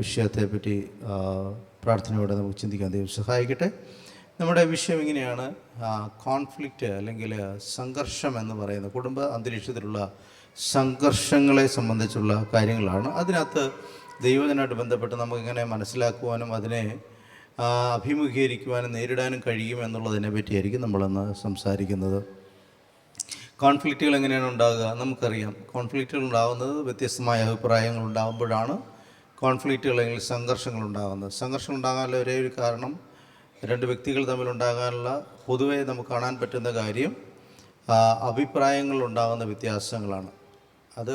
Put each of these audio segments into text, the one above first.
വിഷയത്തെപ്പറ്റി പ്രാർത്ഥനയോടെ നമുക്ക് ചിന്തിക്കാൻ ദൈവം സഹായിക്കട്ടെ. നമ്മുടെ വിഷയം ഇങ്ങനെയാണ്, കോൺഫ്ലിക്റ്റ് അല്ലെങ്കിൽ സംഘർഷം എന്ന് പറയുന്ന കുടുംബ അന്തരീക്ഷത്തിലുള്ള സംഘർഷങ്ങളെ സംബന്ധിച്ചുള്ള കാര്യങ്ങളാണ്. അതിനകത്ത് ദൈവത്തിനായിട്ട് ബന്ധപ്പെട്ട് നമുക്കിങ്ങനെ മനസ്സിലാക്കുവാനും അതിനെ അഭിമുഖീകരിക്കുവാനും നേരിടാനും കഴിയും എന്നുള്ളതിനെ പറ്റിയായിരിക്കും നമ്മളിന്ന് സംസാരിക്കുന്നത്. കോൺഫ്ലിക്റ്റുകൾ എങ്ങനെയാണ് ഉണ്ടാകുക? നമുക്കറിയാം, കോൺഫ്ലിക്റ്റുകൾ ഉണ്ടാകുന്നത് വ്യത്യസ്തമായ അഭിപ്രായങ്ങൾ ഉണ്ടാകുമ്പോഴാണ് കോൺഫ്ലിക്റ്റുകൾ അല്ലെങ്കിൽ സംഘർഷങ്ങൾ ഉണ്ടാകുന്നത്. സംഘർഷം ഉണ്ടാകാനുള്ള ഒരേ ഒരു കാരണം, രണ്ട് വ്യക്തികൾ തമ്മിലുണ്ടാകാനുള്ള പൊതുവേ നമുക്ക് കാണാൻ പറ്റുന്ന കാര്യം അഭിപ്രായങ്ങൾ ഉണ്ടാകുന്ന വ്യത്യാസങ്ങളാണ്. അത്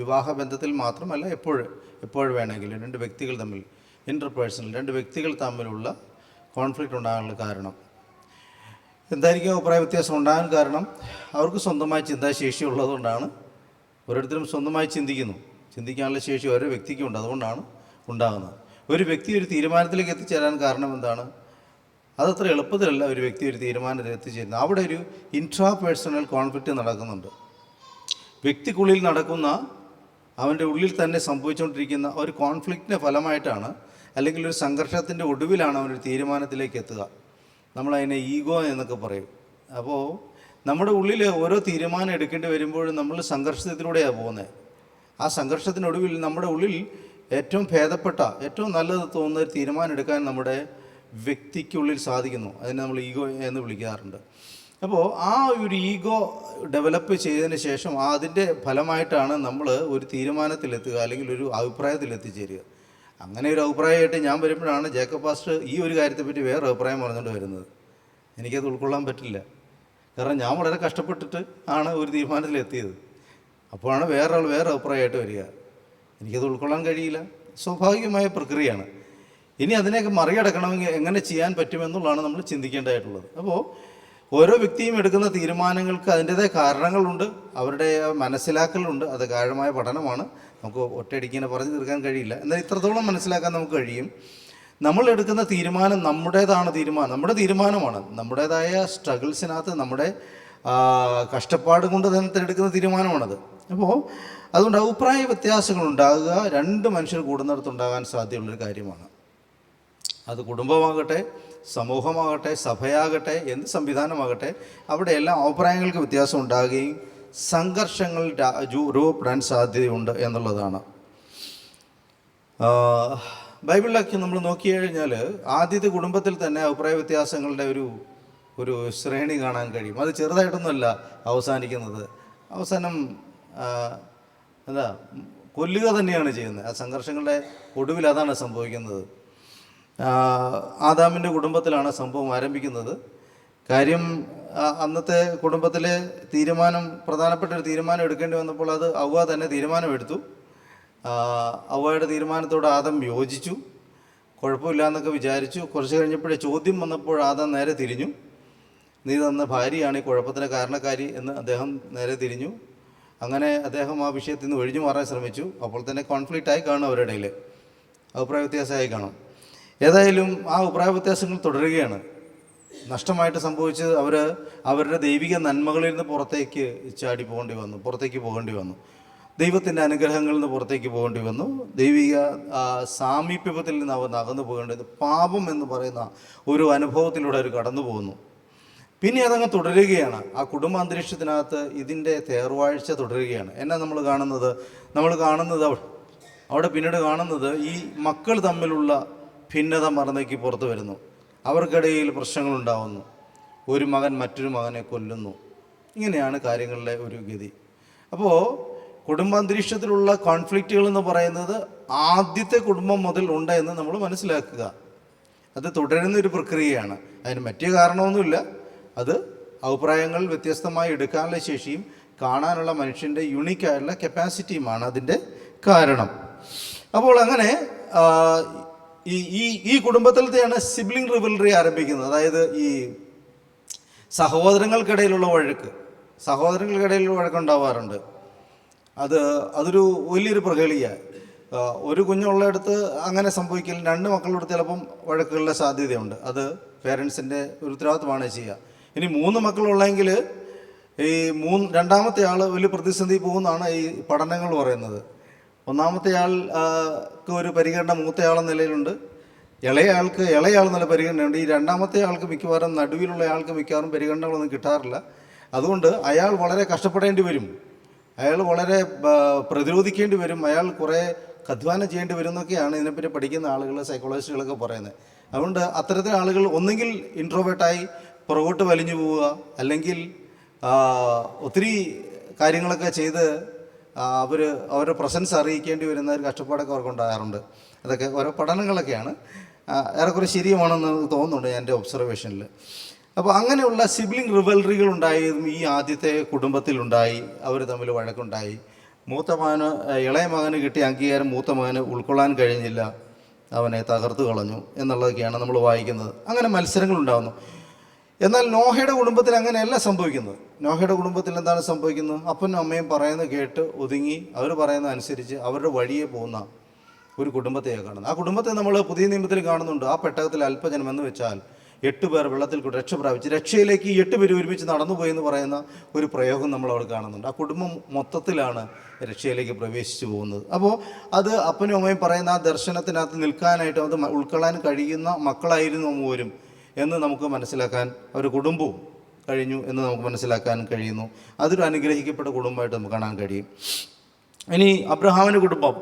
വിവാഹ ബന്ധത്തിൽ മാത്രമല്ല, എപ്പോഴും വേണമെങ്കിലും രണ്ട് വ്യക്തികൾ തമ്മിൽ ഇൻ്റർപേഴ്സണൽ രണ്ട് വ്യക്തികൾ തമ്മിലുള്ള കോൺഫ്ലിക്റ്റ് ഉണ്ടാകാനുള്ള കാരണം എന്തായിരിക്കും? അഭിപ്രായ വ്യത്യാസം ഉണ്ടാകാൻ കാരണം അവർക്ക് സ്വന്തമായി ചിന്താശേഷി ഉള്ളതുകൊണ്ടാണ്. ഓരോരുത്തരും സ്വന്തമായി ചിന്തിക്കാനുള്ള ശേഷി ഓരോ വ്യക്തിക്കും അതുകൊണ്ടാണ് ഉണ്ടാകുന്നത്. ഒരു വ്യക്തി ഒരു തീരുമാനത്തിലേക്ക് എത്തിച്ചേരാൻ കാരണം എന്താണ്? അതത്ര എളുപ്പത്തിലല്ല ഒരു വ്യക്തി ഒരു തീരുമാനത്തിൽ എത്തിച്ചേരുന്നത്. അവിടെ ഒരു ഇൻട്രാ പേഴ്സണൽ കോൺഫ്ലിക്റ്റ് നടക്കുന്നുണ്ട്. വ്യക്തിക്കുള്ളിൽ നടക്കുന്ന, അവൻ്റെ ഉള്ളിൽ തന്നെ സംഭവിച്ചുകൊണ്ടിരിക്കുന്ന ഒരു കോൺഫ്ലിക്റ്റിൻ്റെ ഫലമായിട്ടാണ്, അല്ലെങ്കിൽ ഒരു സംഘർഷത്തിൻ്റെ ഒടുവിലാണ് അവനൊരു തീരുമാനത്തിലേക്ക് എത്തുക. നമ്മളതിനെ ഈഗോ എന്നൊക്കെ പറയും. അപ്പോൾ നമ്മുടെ ഉള്ളിൽ ഓരോ തീരുമാനം എടുക്കേണ്ടി വരുമ്പോഴും നമ്മൾ സംഘർഷത്തിലൂടെയാണ് പോകുന്നത്. ആ സംഘർഷത്തിനൊടുവിൽ നമ്മുടെ ഉള്ളിൽ ഏറ്റവും ഭേദപ്പെട്ട, ഏറ്റവും നല്ലത് തോന്നുന്ന ഒരു തീരുമാനം എടുക്കാൻ നമ്മുടെ വ്യക്തിക്കുള്ളിൽ സാധിക്കുന്നു. അതിനെ നമ്മൾ ഈഗോ എന്ന് വിളിക്കാറുണ്ട്. അപ്പോൾ ആ ഒരു ഈഗോ ഡെവലപ്പ് ചെയ്തതിന് ശേഷം അതിൻ്റെ ഫലമായിട്ടാണ് നമ്മൾ ഒരു തീരുമാനത്തിലെത്തുക, അല്ലെങ്കിൽ ഒരു അഭിപ്രായത്തിലെത്തിച്ചേരുക. അങ്ങനെ ഒരു അഭിപ്രായമായിട്ട് ഞാൻ വരുമ്പോഴാണ് ജേക്കബ് പാസ്റ്റർ ഈ ഒരു കാര്യത്തെപ്പറ്റി വേറെ അഭിപ്രായം പറഞ്ഞുകൊണ്ട് വരുന്നത്. എനിക്കത് ഉൾക്കൊള്ളാൻ പറ്റില്ല. കാരണം ഞാൻ വളരെ കഷ്ടപ്പെട്ടിട്ട് ആണ് ഒരു തീരുമാനത്തിലെത്തിയത്. അപ്പോഴാണ് വേറെ അഭിപ്രായമായിട്ട് വരിക. എനിക്കത് ഉൾക്കൊള്ളാൻ കഴിയില്ല. സ്വാഭാവികമായ പ്രക്രിയയാണ്. ഇനി അതിനെയൊക്കെ മറികടക്കണമെങ്കിൽ എങ്ങനെ ചെയ്യാൻ പറ്റുമെന്നുള്ളതാണ് നമ്മൾ ചിന്തിക്കേണ്ടതായിട്ടുള്ളത്. അപ്പോൾ ഓരോ വ്യക്തിയും എടുക്കുന്ന തീരുമാനങ്ങൾക്ക് അതിൻ്റേതായ കാരണങ്ങളുണ്ട്, അവരുടെ മനസ്സിലാക്കലുണ്ട്. അത് ആഴമായ പഠനമാണ്. നമുക്ക് ഒറ്റയടിക്കിങ്ങനെ പറഞ്ഞു തീർക്കാൻ കഴിയില്ല. എന്നാൽ ഇത്രത്തോളം മനസ്സിലാക്കാൻ നമുക്ക് കഴിയും. നമ്മൾ എടുക്കുന്ന തീരുമാനം നമ്മുടെ തീരുമാനമാണ്. നമ്മുടേതായ സ്ട്രഗിൾസിനകത്ത് നമ്മുടെ കഷ്ടപ്പാട് കൊണ്ട് തന്നെ എടുക്കുന്ന തീരുമാനമാണത്. അപ്പോൾ അതുകൊണ്ട് അഭിപ്രായ വ്യത്യാസങ്ങൾ ഉണ്ടാകുക രണ്ട് മനുഷ്യർ കൂടുന്നിടത്തുണ്ടാകാൻ സാധ്യതയുള്ളൊരു കാര്യമാണ്. അത് കുടുംബമാകട്ടെ, സമൂഹമാകട്ടെ, സഭയാകട്ടെ, എന്ത് സംവിധാനമാകട്ടെ, അവിടെയെല്ലാം അഭിപ്രായങ്ങൾക്ക് വ്യത്യാസം ഉണ്ടാകുകയും സംഘർഷങ്ങൾ രൂപപ്പെടാൻ സാധ്യതയുണ്ട് എന്നുള്ളതാണ്. ബൈബിളിലൊക്കെ നമ്മൾ നോക്കി കഴിഞ്ഞാൽ ആദ്യത്തെ കുടുംബത്തിൽ തന്നെ അഭിപ്രായ വ്യത്യാസങ്ങളുടെ ഒരു ശ്രേണി കാണാൻ കഴിയും. അത് ചെറുതായിട്ടൊന്നുമല്ല അവസാനിക്കുന്നത്. അവസാനം കൊല്ലുക തന്നെയാണ് ചെയ്യുന്നത്. ആ സംഘർഷങ്ങളുടെ ഒടുവിൽ അതാണ് സംഭവിക്കുന്നത്. ആദാമിൻ്റെ കുടുംബത്തിലാണ് സംഭവം ആരംഭിക്കുന്നത്. കാര്യം, അന്നത്തെ കുടുംബത്തിലെ പ്രധാനപ്പെട്ട ഒരു തീരുമാനം എടുക്കേണ്ടി വന്നപ്പോൾ അത് ഹവ്വ തന്നെ തീരുമാനമെടുത്തു. ഹവ്വയുടെ തീരുമാനത്തോട് ആദം യോജിച്ചു. കുഴപ്പമില്ല എന്നൊക്കെ വിചാരിച്ചു. കുറച്ച് കഴിഞ്ഞപ്പോഴേ ചോദ്യം വന്നപ്പോൾ ആദം നേരെ തിരിഞ്ഞു. നീ തന്ന ഭാര്യയാണ് ഈ കുഴപ്പത്തിന് കാരണക്കാരി എന്ന് അദ്ദേഹം നേരെ തിരിഞ്ഞു. അങ്ങനെ അദ്ദേഹം ആ വിഷയത്തിൽ നിന്ന് ഒഴിഞ്ഞു മാറാൻ ശ്രമിച്ചു. അപ്പോൾ തന്നെ കോൺഫ്ലിക്റ്റ് ആയി കാണും, അവരുടെ ഇടയിൽ അഭിപ്രായ വ്യത്യാസമായി കാണും. ഏതായാലും ആ അഭിപ്രായ വ്യത്യാസങ്ങൾ തുടരുകയാണ്. നഷ്ടമായിട്ട് സംഭവിച്ചത് അവരുടെ ദൈവിക നന്മകളിൽ നിന്ന് പുറത്തേക്ക് പോകേണ്ടി വന്നു. ദൈവത്തിൻ്റെ അനുഗ്രഹങ്ങളിൽ നിന്ന് പുറത്തേക്ക് പോകേണ്ടി വന്നു. ദൈവിക സാമീപ്യത്തിൽ നിന്ന് അവർ അകന്നു പോകേണ്ടത് പാപം എന്ന് പറയുന്ന ഒരു അനുഭവത്തിലൂടെ അവർ കടന്നു പോകുന്നു. പിന്നെ അതങ്ങ് തുടരുകയാണ്. ആ കുടുംബ അന്തരീക്ഷത്തിനകത്ത് ഇതിൻ്റെ തേർവാഴ്ച തുടരുകയാണ്. എന്നാ നമ്മൾ കാണുന്നത് അവിടെ പിന്നീട് കാണുന്നത് ഈ മക്കൾ തമ്മിലുള്ള ഭിന്നത മറന്നേക്ക് പുറത്തു വരുന്നു. അവർക്കിടയിൽ പ്രശ്നങ്ങളുണ്ടാവുന്നു. ഒരു മകൻ മറ്റൊരു മകനെ കൊല്ലുന്നു. ഇങ്ങനെയാണ് കാര്യങ്ങളുടെ ഒരു ഗതി. അപ്പോൾ കുടുംബാന്തരീക്ഷത്തിലുള്ള കോൺഫ്ലിക്റ്റുകൾ എന്ന് പറയുന്നത് ആദ്യത്തെ കുടുംബം മുതൽ ഉണ്ട് എന്ന് നമ്മൾ മനസ്സിലാക്കുക. അത് തുടരുന്നൊരു പ്രക്രിയയാണ്. അതിന് മറ്റു കാരണമൊന്നുമില്ല. അത് അഭിപ്രായങ്ങൾ വ്യത്യസ്തമായി എടുക്കാനുള്ള ശേഷിയും കാണാനുള്ള മനുഷ്യൻ്റെ യുണീക്കായുള്ള കപ്പാസിറ്റിയുമാണ് അതിൻ്റെ കാരണം. അപ്പോൾ അങ്ങനെ ഈ കുടുംബത്തിലത്തെയാണ് സിബ്ലിംഗ് റിവൽറി ആരംഭിക്കുന്നത്. അതായത് ഈ സഹോദരങ്ങൾക്കിടയിലുള്ള വഴക്കുണ്ടാവാറുണ്ട്. അതൊരു വലിയൊരു പ്രഹേളിയാണ്. ഒരു കുഞ്ഞുള്ളിടത്ത് അങ്ങനെ സംഭവിക്കില്ല. രണ്ട് മക്കളുടെ ചിലപ്പം വഴക്കുകളുടെ സാധ്യതയുണ്ട്. അത് പേരൻസിൻ്റെ ഒരു ഉത്തരവാദിത്തമാണ് ചെയ്യുക. ഇനി 3 മക്കളുള്ളെങ്കിൽ ഈ രണ്ടാമത്തെ ആൾ വലിയ പ്രതിസന്ധി പോകുന്നതാണ് ഈ പഠനങ്ങൾ പറയുന്നത്. ഒന്നാമത്തെ ആൾക്ക് ഒരു പരിഗണന മൂത്തയാളെന്ന നിലയിലുണ്ട്, ഇളയാൾ നല്ല പരിഗണനയുണ്ട്. ഈ രണ്ടാമത്തെ ആൾക്ക് മിക്കവാറും, നടുവിലുള്ള ആൾക്ക് മിക്കവാറും പരിഗണനകളൊന്നും കിട്ടാറില്ല. അതുകൊണ്ട് അയാൾ വളരെ കഷ്ടപ്പെടേണ്ടി വരും, അയാൾ വളരെ പ്രതിരോധിക്കേണ്ടി വരും, അയാൾ കുറേ അധ്വാനം ചെയ്യേണ്ടി വരും എന്നൊക്കെയാണ് ഇതിനെപ്പറ്റി പഠിക്കുന്ന ആളുകൾ, സൈക്കോളജിസ്റ്റുകളൊക്കെ പറയുന്നത്. അതുകൊണ്ട് അത്തരത്തിലെ ആളുകൾ ഒന്നെങ്കിൽ ഇൻട്രോവേർട്ടായി പുറകോട്ട് വലിഞ്ഞു പോവുക, അല്ലെങ്കിൽ ഒത്തിരി കാര്യങ്ങളൊക്കെ ചെയ്ത് അവരുടെ പ്രസൻസ് അറിയിക്കേണ്ടി വരുന്ന ഒരു കഷ്ടപ്പാടൊക്കെ അവർക്കുണ്ടാകാറുണ്ട്. അതൊക്കെ ഓരോ പഠനങ്ങളൊക്കെയാണ്, ഏറെക്കുറെ ശരിയുമാണെന്ന് തോന്നുന്നുണ്ട് എൻ്റെ ഒബ്സർവേഷനിൽ. അപ്പോൾ അങ്ങനെയുള്ള സിബ്ലിംഗ് റിവൽറികൾ ഉണ്ടായതും ഈ ആദ്യത്തെ കുടുംബത്തിലുണ്ടായി. അവർ തമ്മിൽ വഴക്കുണ്ടായി. ഇളയ മകന് കിട്ടിയ അംഗീകാരം മൂത്ത മകന് ഉൾക്കൊള്ളാൻ കഴിഞ്ഞില്ല, അവനെ തകർത്തു കളഞ്ഞു എന്നുള്ളതൊക്കെയാണ് നമ്മൾ വായിക്കുന്നത്. അങ്ങനെ മത്സരങ്ങളുണ്ടാകുന്നു. എന്നാൽ നോഹയുടെ കുടുംബത്തിൽ അങ്ങനെയല്ല സംഭവിക്കുന്നത്. നോഹയുടെ കുടുംബത്തിൽ എന്താണ് സംഭവിക്കുന്നത്? അപ്പനും അമ്മയും പറയുന്നത് കേട്ട് ഒതുങ്ങി അവർ പറയുന്നത് അനുസരിച്ച് അവരുടെ വഴിയെ പോകുന്ന ഒരു കുടുംബത്തെയാണ് കാണുന്നത്. ആ കുടുംബത്തെ നമ്മൾ പുതിയ നിയമത്തിൽ കാണുന്നുണ്ട്. ആ പെട്ടകത്തിൽ അല്പജനം എന്ന് വെച്ചാൽ 8 പേർ വെള്ളത്തിൽ കൂടി രക്ഷ പ്രാപിച്ച് രക്ഷയിലേക്ക് 8 പേര് ഒരുമിച്ച് നടന്നുപോയി എന്ന് പറയുന്ന ഒരു പ്രയോഗം നമ്മൾ അവിടെ കാണുന്നുണ്ട്. ആ കുടുംബം മൊത്തത്തിലാണ് രക്ഷയിലേക്ക് പ്രവേശിച്ചു പോകുന്നത്. അപ്പോൾ അത് അപ്പനും അമ്മയും പറയുന്ന ആ ദർശനത്തിനകത്ത് നിൽക്കാനായിട്ട് അത് ഉൾക്കൊള്ളാൻ കഴിയുന്ന മക്കളായിരുന്നു പോലും എന്ന് നമുക്ക് മനസ്സിലാക്കാൻ, ഒരു കുടുംബവും കഴിഞ്ഞു എന്ന് നമുക്ക് മനസ്സിലാക്കാൻ കഴിയുന്നു. അതൊരു അനുഗ്രഹിക്കപ്പെട്ട കുടുംബമായിട്ട് നമുക്ക് കാണാൻ കഴിയും. ഇനി അബ്രഹാമിൻ്റെ കുടുംബം,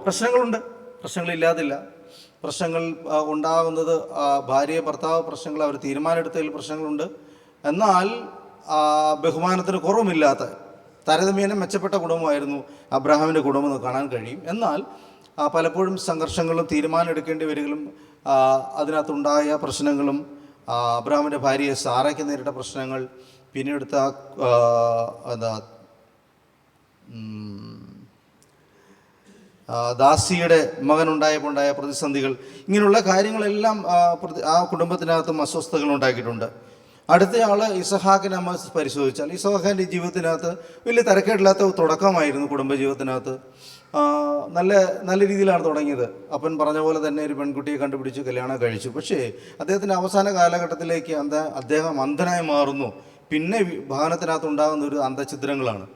പ്രശ്നങ്ങളില്ലാതില്ല. പ്രശ്നങ്ങൾ ഉണ്ടാകുന്നത് ഭാര്യ ഭർത്താവ് പ്രശ്നങ്ങൾ, അവർ തീരുമാനമെടുത്തതിൽ പ്രശ്നങ്ങളുണ്ട്. എന്നാൽ ബഹുമാനത്തിന് കുറവുമില്ലാത്ത താരതമ്യേന മെച്ചപ്പെട്ട കുടുംബമായിരുന്നു അബ്രഹാമിൻ്റെ കുടുംബം എന്ന് കാണാൻ കഴിയും. എന്നാൽ പലപ്പോഴും സംഘർഷങ്ങളും തീരുമാനം എടുക്കേണ്ടി വരികയും അതിനകത്തുണ്ടായ പ്രശ്നങ്ങളും, അബ്രഹാമിൻ്റെ ഭാര്യയെ സാറയ്ക്ക് നേരിട്ട പ്രശ്നങ്ങൾ, പിന്നീടുത്ത ദാസിയുടെ മകനുണ്ടായപ്പോണ്ടായ പ്രതിസന്ധികൾ, ഇങ്ങനെയുള്ള കാര്യങ്ങളെല്ലാം ആ കുടുംബത്തിനകത്തും അസ്വസ്ഥതകൾ ഉണ്ടാക്കിയിട്ടുണ്ട്. അടുത്തയാൾ ഇസഹാക്കിനെ നമ്മൾ പരിശോധിച്ചാൽ, ഇസഹാക്കിൻ്റെ ജീവിതത്തിനകത്ത് വലിയ തരക്കേടില്ലാത്ത തുടക്കമായിരുന്നു. കുടുംബജീവിതത്തിനകത്ത് നല്ല രീതിയിലാണ് തുടങ്ങിയത്. അപ്പൻ പറഞ്ഞ പോലെ തന്നെ ഒരു പെൺകുട്ടിയെ കണ്ടുപിടിച്ച് കല്യാണം കഴിച്ചു. പക്ഷേ അദ്ദേഹത്തിൻ്റെ അവസാന കാലഘട്ടത്തിലേക്ക് അദ്ദേഹം അന്ധനായി മാറുന്നു. പിന്നെ ഭവനത്തിനകത്തുണ്ടാകുന്ന ഒരു അന്തഛിദ്രങ്ങളാണ്.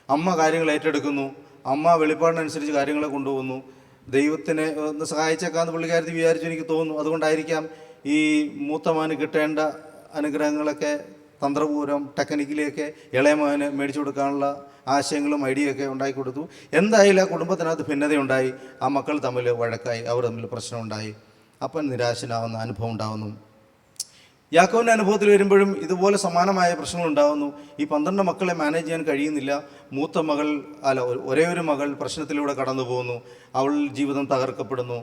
അമ്മ കാര്യങ്ങൾ ഏറ്റെടുക്കുന്നു, അമ്മ വെളിപ്പാടിനനുസരിച്ച് കാര്യങ്ങളെ കൊണ്ടുപോകുന്നു. ദൈവത്തിനെ ഒന്ന് സഹായിച്ചേക്കാന്ന് പുള്ളിക്കാരത്തി വിചാരിച്ചു എനിക്ക് തോന്നുന്നു. അതുകൊണ്ടായിരിക്കാം ഈ മൂത്തമാന് കിട്ടേണ്ട അനുഗ്രഹങ്ങളൊക്കെ തന്ത്രപൂർവ്വം ടെക്നിക്കലിയൊക്കെ ഇളയമകന് മേടിച്ചു കൊടുക്കാനുള്ള ആശയങ്ങളും ഐഡിയയൊക്കെ ഉണ്ടാക്കി കൊടുത്തു. എന്തായാലും ആ കുടുംബത്തിനകത്ത് ഭിന്നതയുണ്ടായി, ആ മക്കൾ തമ്മിൽ വഴക്കായി, അവർ തമ്മിൽ പ്രശ്നമുണ്ടായി. അപ്പം നിരാശനാവുന്ന അനുഭവം ഉണ്ടാകുന്നു. യാക്കോബിൻ്റെ അനുഭവത്തിൽ വരുമ്പോഴും ഇതുപോലെ സമാനമായ പ്രശ്നങ്ങളുണ്ടാകുന്നു. ഈ 12 മക്കളെ മാനേജ് ചെയ്യാൻ കഴിയുന്നില്ല. മൂത്ത മകൾ ഒരേ ഒരു മകൾ പ്രശ്നത്തിലൂടെ കടന്നു പോകുന്നു, അവൾ ജീവിതം തകർക്കപ്പെടുന്നു,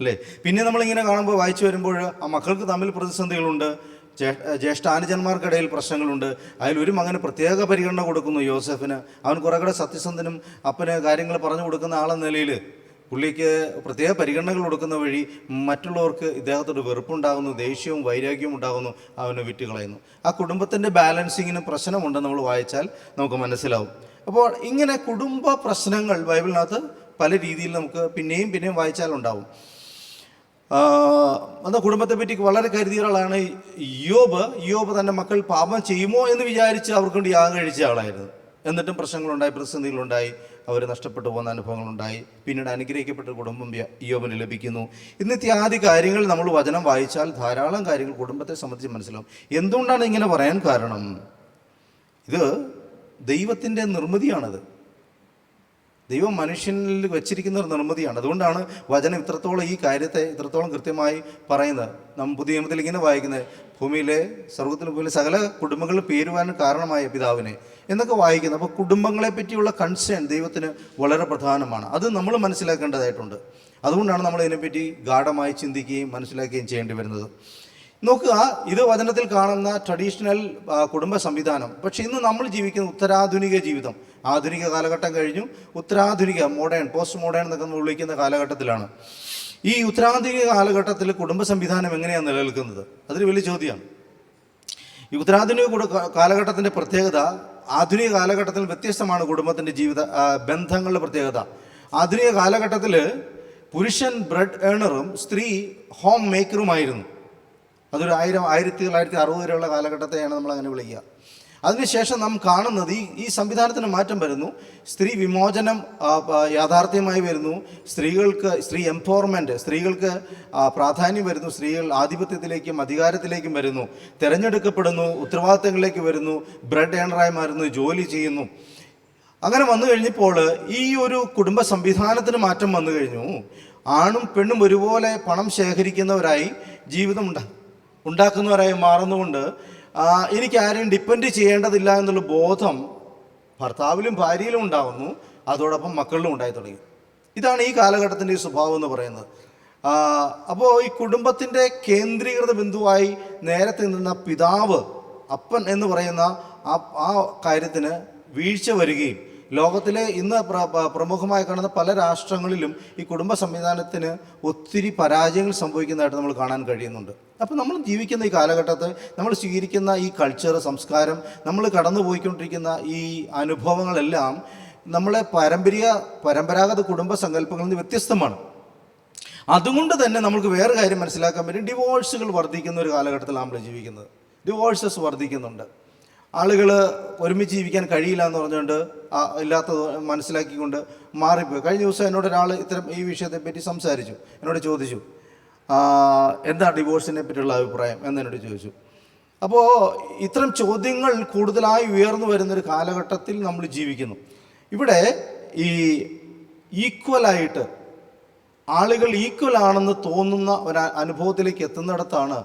അല്ലേ? പിന്നെ നമ്മളിങ്ങനെ കാണുമ്പോൾ വായിച്ചു വരുമ്പോൾ ആ മക്കൾക്ക് തമ്മിൽ പ്രതിസന്ധികളുണ്ട്, ജ്യേഷ്ഠാനുജന്മാർക്കിടയിൽ പ്രശ്നങ്ങളുണ്ട്. അതിലൊരു മകന് പ്രത്യേക പരിഗണന കൊടുക്കുന്നു, യോസെഫിന്. അവൻ കുറേ കൂടെ സത്യസന്ധനും അപ്പന് കാര്യങ്ങൾ പറഞ്ഞു കൊടുക്കുന്ന ആളെന്ന നിലയിൽ പുള്ളിക്ക് പ്രത്യേക പരിഗണനകൾ കൊടുക്കുന്ന വഴി മറ്റുള്ളവർക്ക് ഇദ്ദേഹത്തോട് വെറുപ്പുണ്ടാകുന്നു, ദേഷ്യവും വൈരാഗ്യവും ഉണ്ടാകുന്നു, അവനെ വിറ്റുകളയുന്നു. ആ കുടുംബത്തിൻ്റെ ബാലൻസിങ്ങിന് പ്രശ്നമുണ്ടെന്ന് നമ്മൾ വായിച്ചാൽ നമുക്ക് മനസ്സിലാവും. അപ്പോൾ ഇങ്ങനെ കുടുംബ പ്രശ്നങ്ങൾ ബൈബിളിനകത്ത് പല രീതിയിൽ നമുക്ക് പിന്നെയും വായിച്ചാലുണ്ടാവും. എന്നാൽ കുടുംബത്തെപ്പറ്റി വളരെ കരുതിയ ആളാണ് യോബ് തൻ്റെ മക്കൾ പാപം ചെയ്യുമോ എന്ന് വിചാരിച്ച് അവർക്ക് വേണ്ടി യാഗം കഴിച്ച ആളായിരുന്നു. എന്നിട്ടും പ്രശ്നങ്ങളുണ്ടായി, പ്രതിസന്ധികളുണ്ടായി, അവർ നഷ്ടപ്പെട്ടു പോകുന്ന അനുഭവങ്ങളുണ്ടായി. പിന്നീട് അനുഗ്രഹിക്കപ്പെട്ട കുടുംബം യോബിന് ലഭിക്കുന്നു. ഇന്നിത്യാദി കാര്യങ്ങൾ നമ്മൾ വചനം വായിച്ചാൽ ധാരാളം കാര്യങ്ങൾ കുടുംബത്തെ സംബന്ധിച്ച് മനസ്സിലാവും. എന്തുകൊണ്ടാണ് ഇങ്ങനെ പറയാൻ കാരണം? ഇത് ദൈവത്തിൻ്റെ നിർമ്മിതിയാണത്. ദൈവം മനുഷ്യനിൽ വെച്ചിരിക്കുന്ന ഒരു നിർമ്മിതിയാണ്. അതുകൊണ്ടാണ് വചനം ഇത്രത്തോളം ഈ കാര്യത്തെ ഇത്രത്തോളം കൃത്യമായി പറയുന്നത്. നാം പുതിയ നിയമത്തിൽ ഇങ്ങനെ വായിക്കുന്നത്, ഭൂമിയിലെ സ്വർഗത്തിലെ ഭൂമിയിലെ സകല കുടുംബങ്ങളിൽ പേരുവാൻ കാരണമായ പിതാവിനെ എന്നൊക്കെ വായിക്കുന്നത്. അപ്പോൾ കുടുംബങ്ങളെ പറ്റിയുള്ള കൺസേൺ ദൈവത്തിന് വളരെ പ്രധാനമാണ്. അത് നമ്മൾ മനസ്സിലാക്കേണ്ടതായിട്ടുണ്ട്. അതുകൊണ്ടാണ് നമ്മൾ ഇതിനെപ്പറ്റി ഗാഢമായി ചിന്തിക്കുകയും മനസ്സിലാക്കുകയും ചെയ്യേണ്ടി വരുന്നത്. നോക്കുക, ഇത് വചനത്തിൽ കാണുന്ന ട്രഡീഷണൽ കുടുംബ സംവിധാനം. പക്ഷേ ഇന്ന് നമ്മൾ ജീവിക്കുന്ന ഉത്തരാധുനിക ജീവിതം, ആധുനിക കാലഘട്ടം കഴിഞ്ഞു ഉത്തരാധുനിക പോസ്റ്റ് മോഡേൺ എന്നൊക്കെ നമ്മൾ വിളിക്കുന്ന കാലഘട്ടത്തിലാണ്. ഈ ഉത്തരാധുനിക കാലഘട്ടത്തിൽ കുടുംബ സംവിധാനം എങ്ങനെയാണ് നിലനിൽക്കുന്നത്? അതൊരു വലിയ ചോദ്യമാണ്. ഈ ഉത്തരാധുനിക കാലഘട്ടത്തിൻ്റെ പ്രത്യേകത, ആധുനിക കാലഘട്ടത്തിൽ വ്യത്യസ്തമാണ് കുടുംബത്തിൻ്റെ ബന്ധങ്ങളുടെ പ്രത്യേകത. ആധുനിക കാലഘട്ടത്തിൽ പുരുഷൻ ബ്രെഡ് ഏണറും സ്ത്രീ ഹോം മേക്കറുമായിരുന്നു. അതൊരു 1960 വരെയുള്ള കാലഘട്ടത്തെയാണ് നമ്മൾ അങ്ങനെ വിളിക്കുക. അതിനുശേഷം നാം കാണുന്നത് ഈ സംവിധാനത്തിന് മാറ്റം വരുന്നു. സ്ത്രീ വിമോചനം യാഥാർത്ഥ്യമായി വരുന്നു. സ്ത്രീ എംപവർമെൻറ്റ്, സ്ത്രീകൾക്ക് പ്രാധാന്യം വരുന്നു. സ്ത്രീകൾ ആധിപത്യത്തിലേക്കും അധികാരത്തിലേക്കും വരുന്നു, തിരഞ്ഞെടുക്കപ്പെടുന്നു, ഉത്തരവാദിത്തങ്ങളിലേക്ക് വരുന്നു, ബ്രെഡ് ഏണറായി മാറുന്നു, ജോലി ചെയ്യുന്നു. അങ്ങനെ വന്നു കഴിഞ്ഞപ്പോൾ ഈ ഒരു കുടുംബ സംവിധാനത്തിന് മാറ്റം വന്നു കഴിഞ്ഞു. ആണും പെണ്ണും ഒരുപോലെ പണം ശേഖരിക്കുന്നവരായി ജീവിതം ഉണ്ടാക്കുന്നവരായി മാറുന്നതുകൊണ്ട് എനിക്ക് ആരെയും ഡിപ്പെൻഡ് ചെയ്യേണ്ടതില്ല എന്നുള്ള ബോധം ഭർത്താവിലും ഭാര്യയിലും ഉണ്ടാകുന്നു, അതോടൊപ്പം മക്കളിലും ഉണ്ടായി തുടങ്ങി. ഇതാണ് ഈ കാലഘട്ടത്തിൻ്റെ ഈ സ്വഭാവം എന്ന് പറയുന്നത്. അപ്പോൾ ഈ കുടുംബത്തിൻ്റെ കേന്ദ്രീകൃത ബിന്ദുവായി നേരത്തെ നിന്ന പിതാവ്, അപ്പൻ എന്ന് പറയുന്ന ആ കാര്യത്തിന് വീഴ്ച വരികയും ലോകത്തിലെ ഇന്ന് പ്രമുഖമായി കാണുന്ന പല രാഷ്ട്രങ്ങളിലും ഈ കുടുംബ സംവിധാനത്തിന് ഒത്തിരി പരാജയങ്ങൾ സംഭവിക്കുന്നതായിട്ട് നമ്മൾ കാണാൻ കഴിയുന്നുണ്ട്. അപ്പോൾ നമ്മൾ ജീവിക്കുന്ന ഈ കാലഘട്ടത്തിൽ നമ്മൾ സ്വീകരിക്കുന്ന ഈ കൾച്ചർ, സംസ്കാരം, നമ്മൾ കടന്നു പോയിക്കൊണ്ടിരിക്കുന്ന ഈ അനുഭവങ്ങളെല്ലാം നമ്മളെ പരമ്പരാഗത കുടുംബ സങ്കല്പങ്ങളിൽ നിന്ന് വ്യത്യസ്തമാണ്. അതുകൊണ്ട് തന്നെ നമുക്ക് വേറെ കാര്യം മനസ്സിലാക്കാൻ പറ്റും. ഡിവോഴ്സുകൾ വർദ്ധിക്കുന്ന ഒരു കാലഘട്ടത്തിലാണ് നമ്മൾ ജീവിക്കുന്നത്. ഡിവോഴ്സസ് വർദ്ധിക്കുന്നുണ്ട്. ആളുകൾ ഒരുമിച്ച് ജീവിക്കാൻ കഴിയില്ല എന്ന് പറഞ്ഞുകൊണ്ട് ഇല്ലാത്തത് മനസ്സിലാക്കിക്കൊണ്ട് മാറിപ്പോയി. കഴിഞ്ഞ ദിവസം എന്നോട് ഒരാൾ ഈ വിഷയത്തെപ്പറ്റി സംസാരിച്ചു. എന്നോട് ചോദിച്ചു, എന്താ ഡിവോഴ്സിനെ പറ്റിയുള്ള അഭിപ്രായം എന്നോട് ചോദിച്ചു. അപ്പോൾ ഇത്തരം ചോദ്യങ്ങൾ കൂടുതലായി ഉയർന്നു വരുന്നൊരു കാലഘട്ടത്തിൽ നമ്മൾ ജീവിക്കുന്നു. ഇവിടെ ഈ ഈക്വലായിട്ട് ആളുകൾ ഈക്വൽ ആണെന്ന് തോന്നുന്ന ഒരു അനുഭവത്തിലേക്ക് എത്തുന്നിടത്താണ്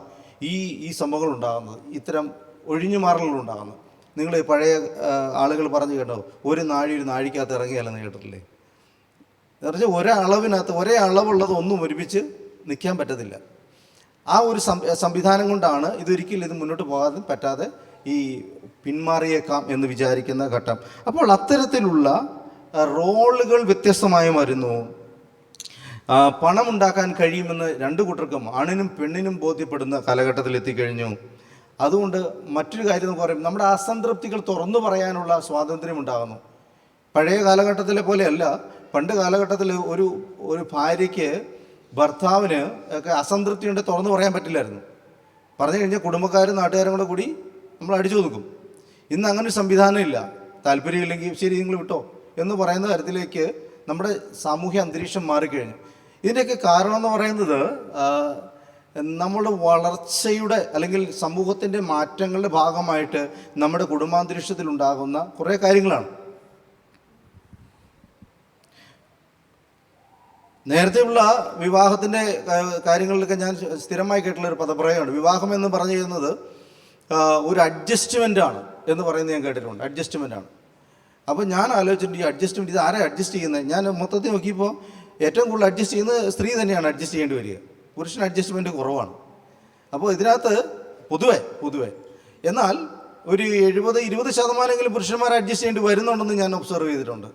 ഈ സംഭവങ്ങൾ ഉണ്ടാകുന്നത്, ഇത്തരം ഒഴിഞ്ഞുമാറലുകൾ ഉണ്ടാകുന്നത്. നിങ്ങൾ പഴയ ആളുകൾ പറഞ്ഞു കേട്ടോ, ഒരു നാഴിക്കകത്ത് ഇറങ്ങിയാലെന്ന് കേട്ടിട്ടില്ലേ? എന്ന് പറഞ്ഞാൽ ഒരേ അളവുള്ളത് ഒന്നും ഒരുമിച്ച് നിൽക്കാൻ പറ്റത്തില്ല. ആ ഒരു സംവിധാനം കൊണ്ടാണ് ഇത് മുന്നോട്ട് പോകാതെ പറ്റാതെ ഈ പിന്മാറിയേക്കാം എന്ന് വിചാരിക്കുന്ന ഘട്ടം. അപ്പോൾ അത്തരത്തിലുള്ള റോളുകൾ വ്യത്യസ്തമായി വരുന്നു. പണമുണ്ടാക്കാൻ കഴിയുമെന്ന് രണ്ടു കൂട്ടർക്കും, ആണിനും പെണ്ണിനും ബോധ്യപ്പെടുന്ന കാലഘട്ടത്തിൽ എത്തിക്കഴിഞ്ഞു. അതുകൊണ്ട് മറ്റൊരു കാര്യം എന്ന് പറയും, നമ്മുടെ അസംതൃപ്തികൾ തുറന്നു പറയാനുള്ള സ്വാതന്ത്ര്യം ഉണ്ടാകുന്നു. പഴയ കാലഘട്ടത്തിലെ പോലെയല്ല. പണ്ട് കാലഘട്ടത്തിൽ ഒരു ഭാര്യയ്ക്ക് ഭർത്താവിന് ഒക്കെ അസംതൃപ്തി കൊണ്ട് തുറന്നു പറയാൻ പറ്റില്ലായിരുന്നു. പറഞ്ഞു കഴിഞ്ഞാൽ കുടുംബക്കാരും നാട്ടുകാരും കൂടെ കൂടി നമ്മൾ അടിച്ചു ഒതുക്കും. ഇന്ന് അങ്ങനെ ഒരു സംവിധാനം ഇല്ല. താല്പര്യമില്ലെങ്കിൽ ശരി നിങ്ങൾ വിട്ടോ എന്ന് പറയുന്ന തരത്തിലേക്ക് നമ്മുടെ സാമൂഹ്യ അന്തരീക്ഷം മാറിക്കഴിഞ്ഞു. ഇതിൻ്റെയൊക്കെ കാരണം എന്ന് പറയുന്നത് നമ്മുടെ വളർച്ചയുടെ അല്ലെങ്കിൽ സമൂഹത്തിൻ്റെ മാറ്റങ്ങളുടെ ഭാഗമായിട്ട് നമ്മുടെ കുടുംബാന്തരീക്ഷത്തിൽ ഉണ്ടാകുന്ന കുറേ കാര്യങ്ങളാണ്. നേരത്തെയുള്ള വിവാഹത്തിൻ്റെ കാര്യങ്ങളിലൊക്കെ ഞാൻ സ്ഥിരമായി കേട്ടുള്ളൊരു പദപ്രയോഗമാണ്. വിവാഹം എന്ന് പറഞ്ഞു ചെയ്യുന്നത് ഒരു അഡ്ജസ്റ്റ്മെൻ്റാണ് എന്ന് പറയുന്നത് ഞാൻ കേട്ടിട്ടുണ്ട്. അഡ്ജസ്റ്റ്മെൻ്റാണ്. അപ്പോൾ ഞാൻ ആലോചിച്ചിട്ടുണ്ട്, ഈ അഡ്ജസ്റ്റ്മെൻറ്റ് ഇത് ആരെ അഡ്ജസ്റ്റ് ചെയ്യുന്നത്? ഞാൻ മൊത്തത്തിൽ നോക്കിയപ്പോൾ ഏറ്റവും കൂടുതൽ അഡ്ജസ്റ്റ് ചെയ്യുന്നത് സ്ത്രീ തന്നെയാണ് അഡ്ജസ്റ്റ് ചെയ്യേണ്ടി വരിക. പുരുഷൻ അഡ്ജസ്റ്റ്മെൻറ്റ് കുറവാണ്. അപ്പോൾ ഇതിനകത്ത് പൊതുവെ എന്നാൽ ഒരു 70-20% പുരുഷന്മാർ അഡ്ജസ്റ്റ് ചെയ്യേണ്ടി വരുന്നുണ്ടെന്ന് ഞാൻ ഒബ്സർവ് ചെയ്തിട്ടുണ്ട്.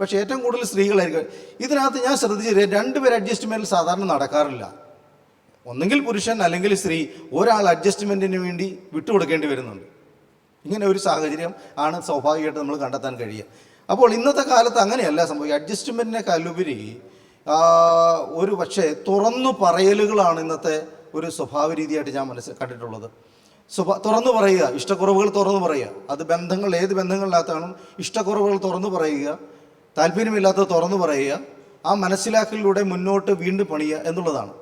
പക്ഷേ ഏറ്റവും കൂടുതൽ സ്ത്രീകളായിരിക്കും. ഇതിനകത്ത് ഞാൻ ശ്രദ്ധിച്ചത് രണ്ടുപേർ അഡ്ജസ്റ്റ്മെൻറ്റിൽ സാധാരണ നടക്കാറില്ല. ഒന്നെങ്കിൽ പുരുഷൻ അല്ലെങ്കിൽ സ്ത്രീ ഒരാൾ അഡ്ജസ്റ്റ്മെൻറ്റിന് വേണ്ടി വിട്ടുകൊടുക്കേണ്ടി വരുന്നുണ്ട്. ഇങ്ങനെ ഒരു സാഹചര്യം ആണ് സ്വാഭാവികമായിട്ട് നമ്മൾ കണ്ടെത്താൻ കഴിയുക. അപ്പോൾ ഇന്നത്തെ കാലത്ത് അങ്ങനെയല്ല സംഭവിക്കുക. അഡ്ജസ്റ്റ്മെൻറ്റിനേക്കാളുപരി ഒരു പക്ഷേ തുറന്നു പറയലുകളാണ് ഇന്നത്തെ ഒരു സ്വഭാവ രീതിയായിട്ട് ഞാൻ കണ്ടിട്ടുള്ളത്. തുറന്നു പറയുക, ഇഷ്ടക്കുറവുകൾ തുറന്നു പറയുക. അത് ഏത് ബന്ധങ്ങളിനകത്താണോ ഇഷ്ടക്കുറവുകൾ തുറന്നു പറയുക, താല്പര്യമില്ലാത്തത് തുറന്നു പറയുക, ആ മനസ്സിലാക്കലിലൂടെ മുന്നോട്ട് വീണ്ടും പണിയുക എന്നുള്ളതാണ്.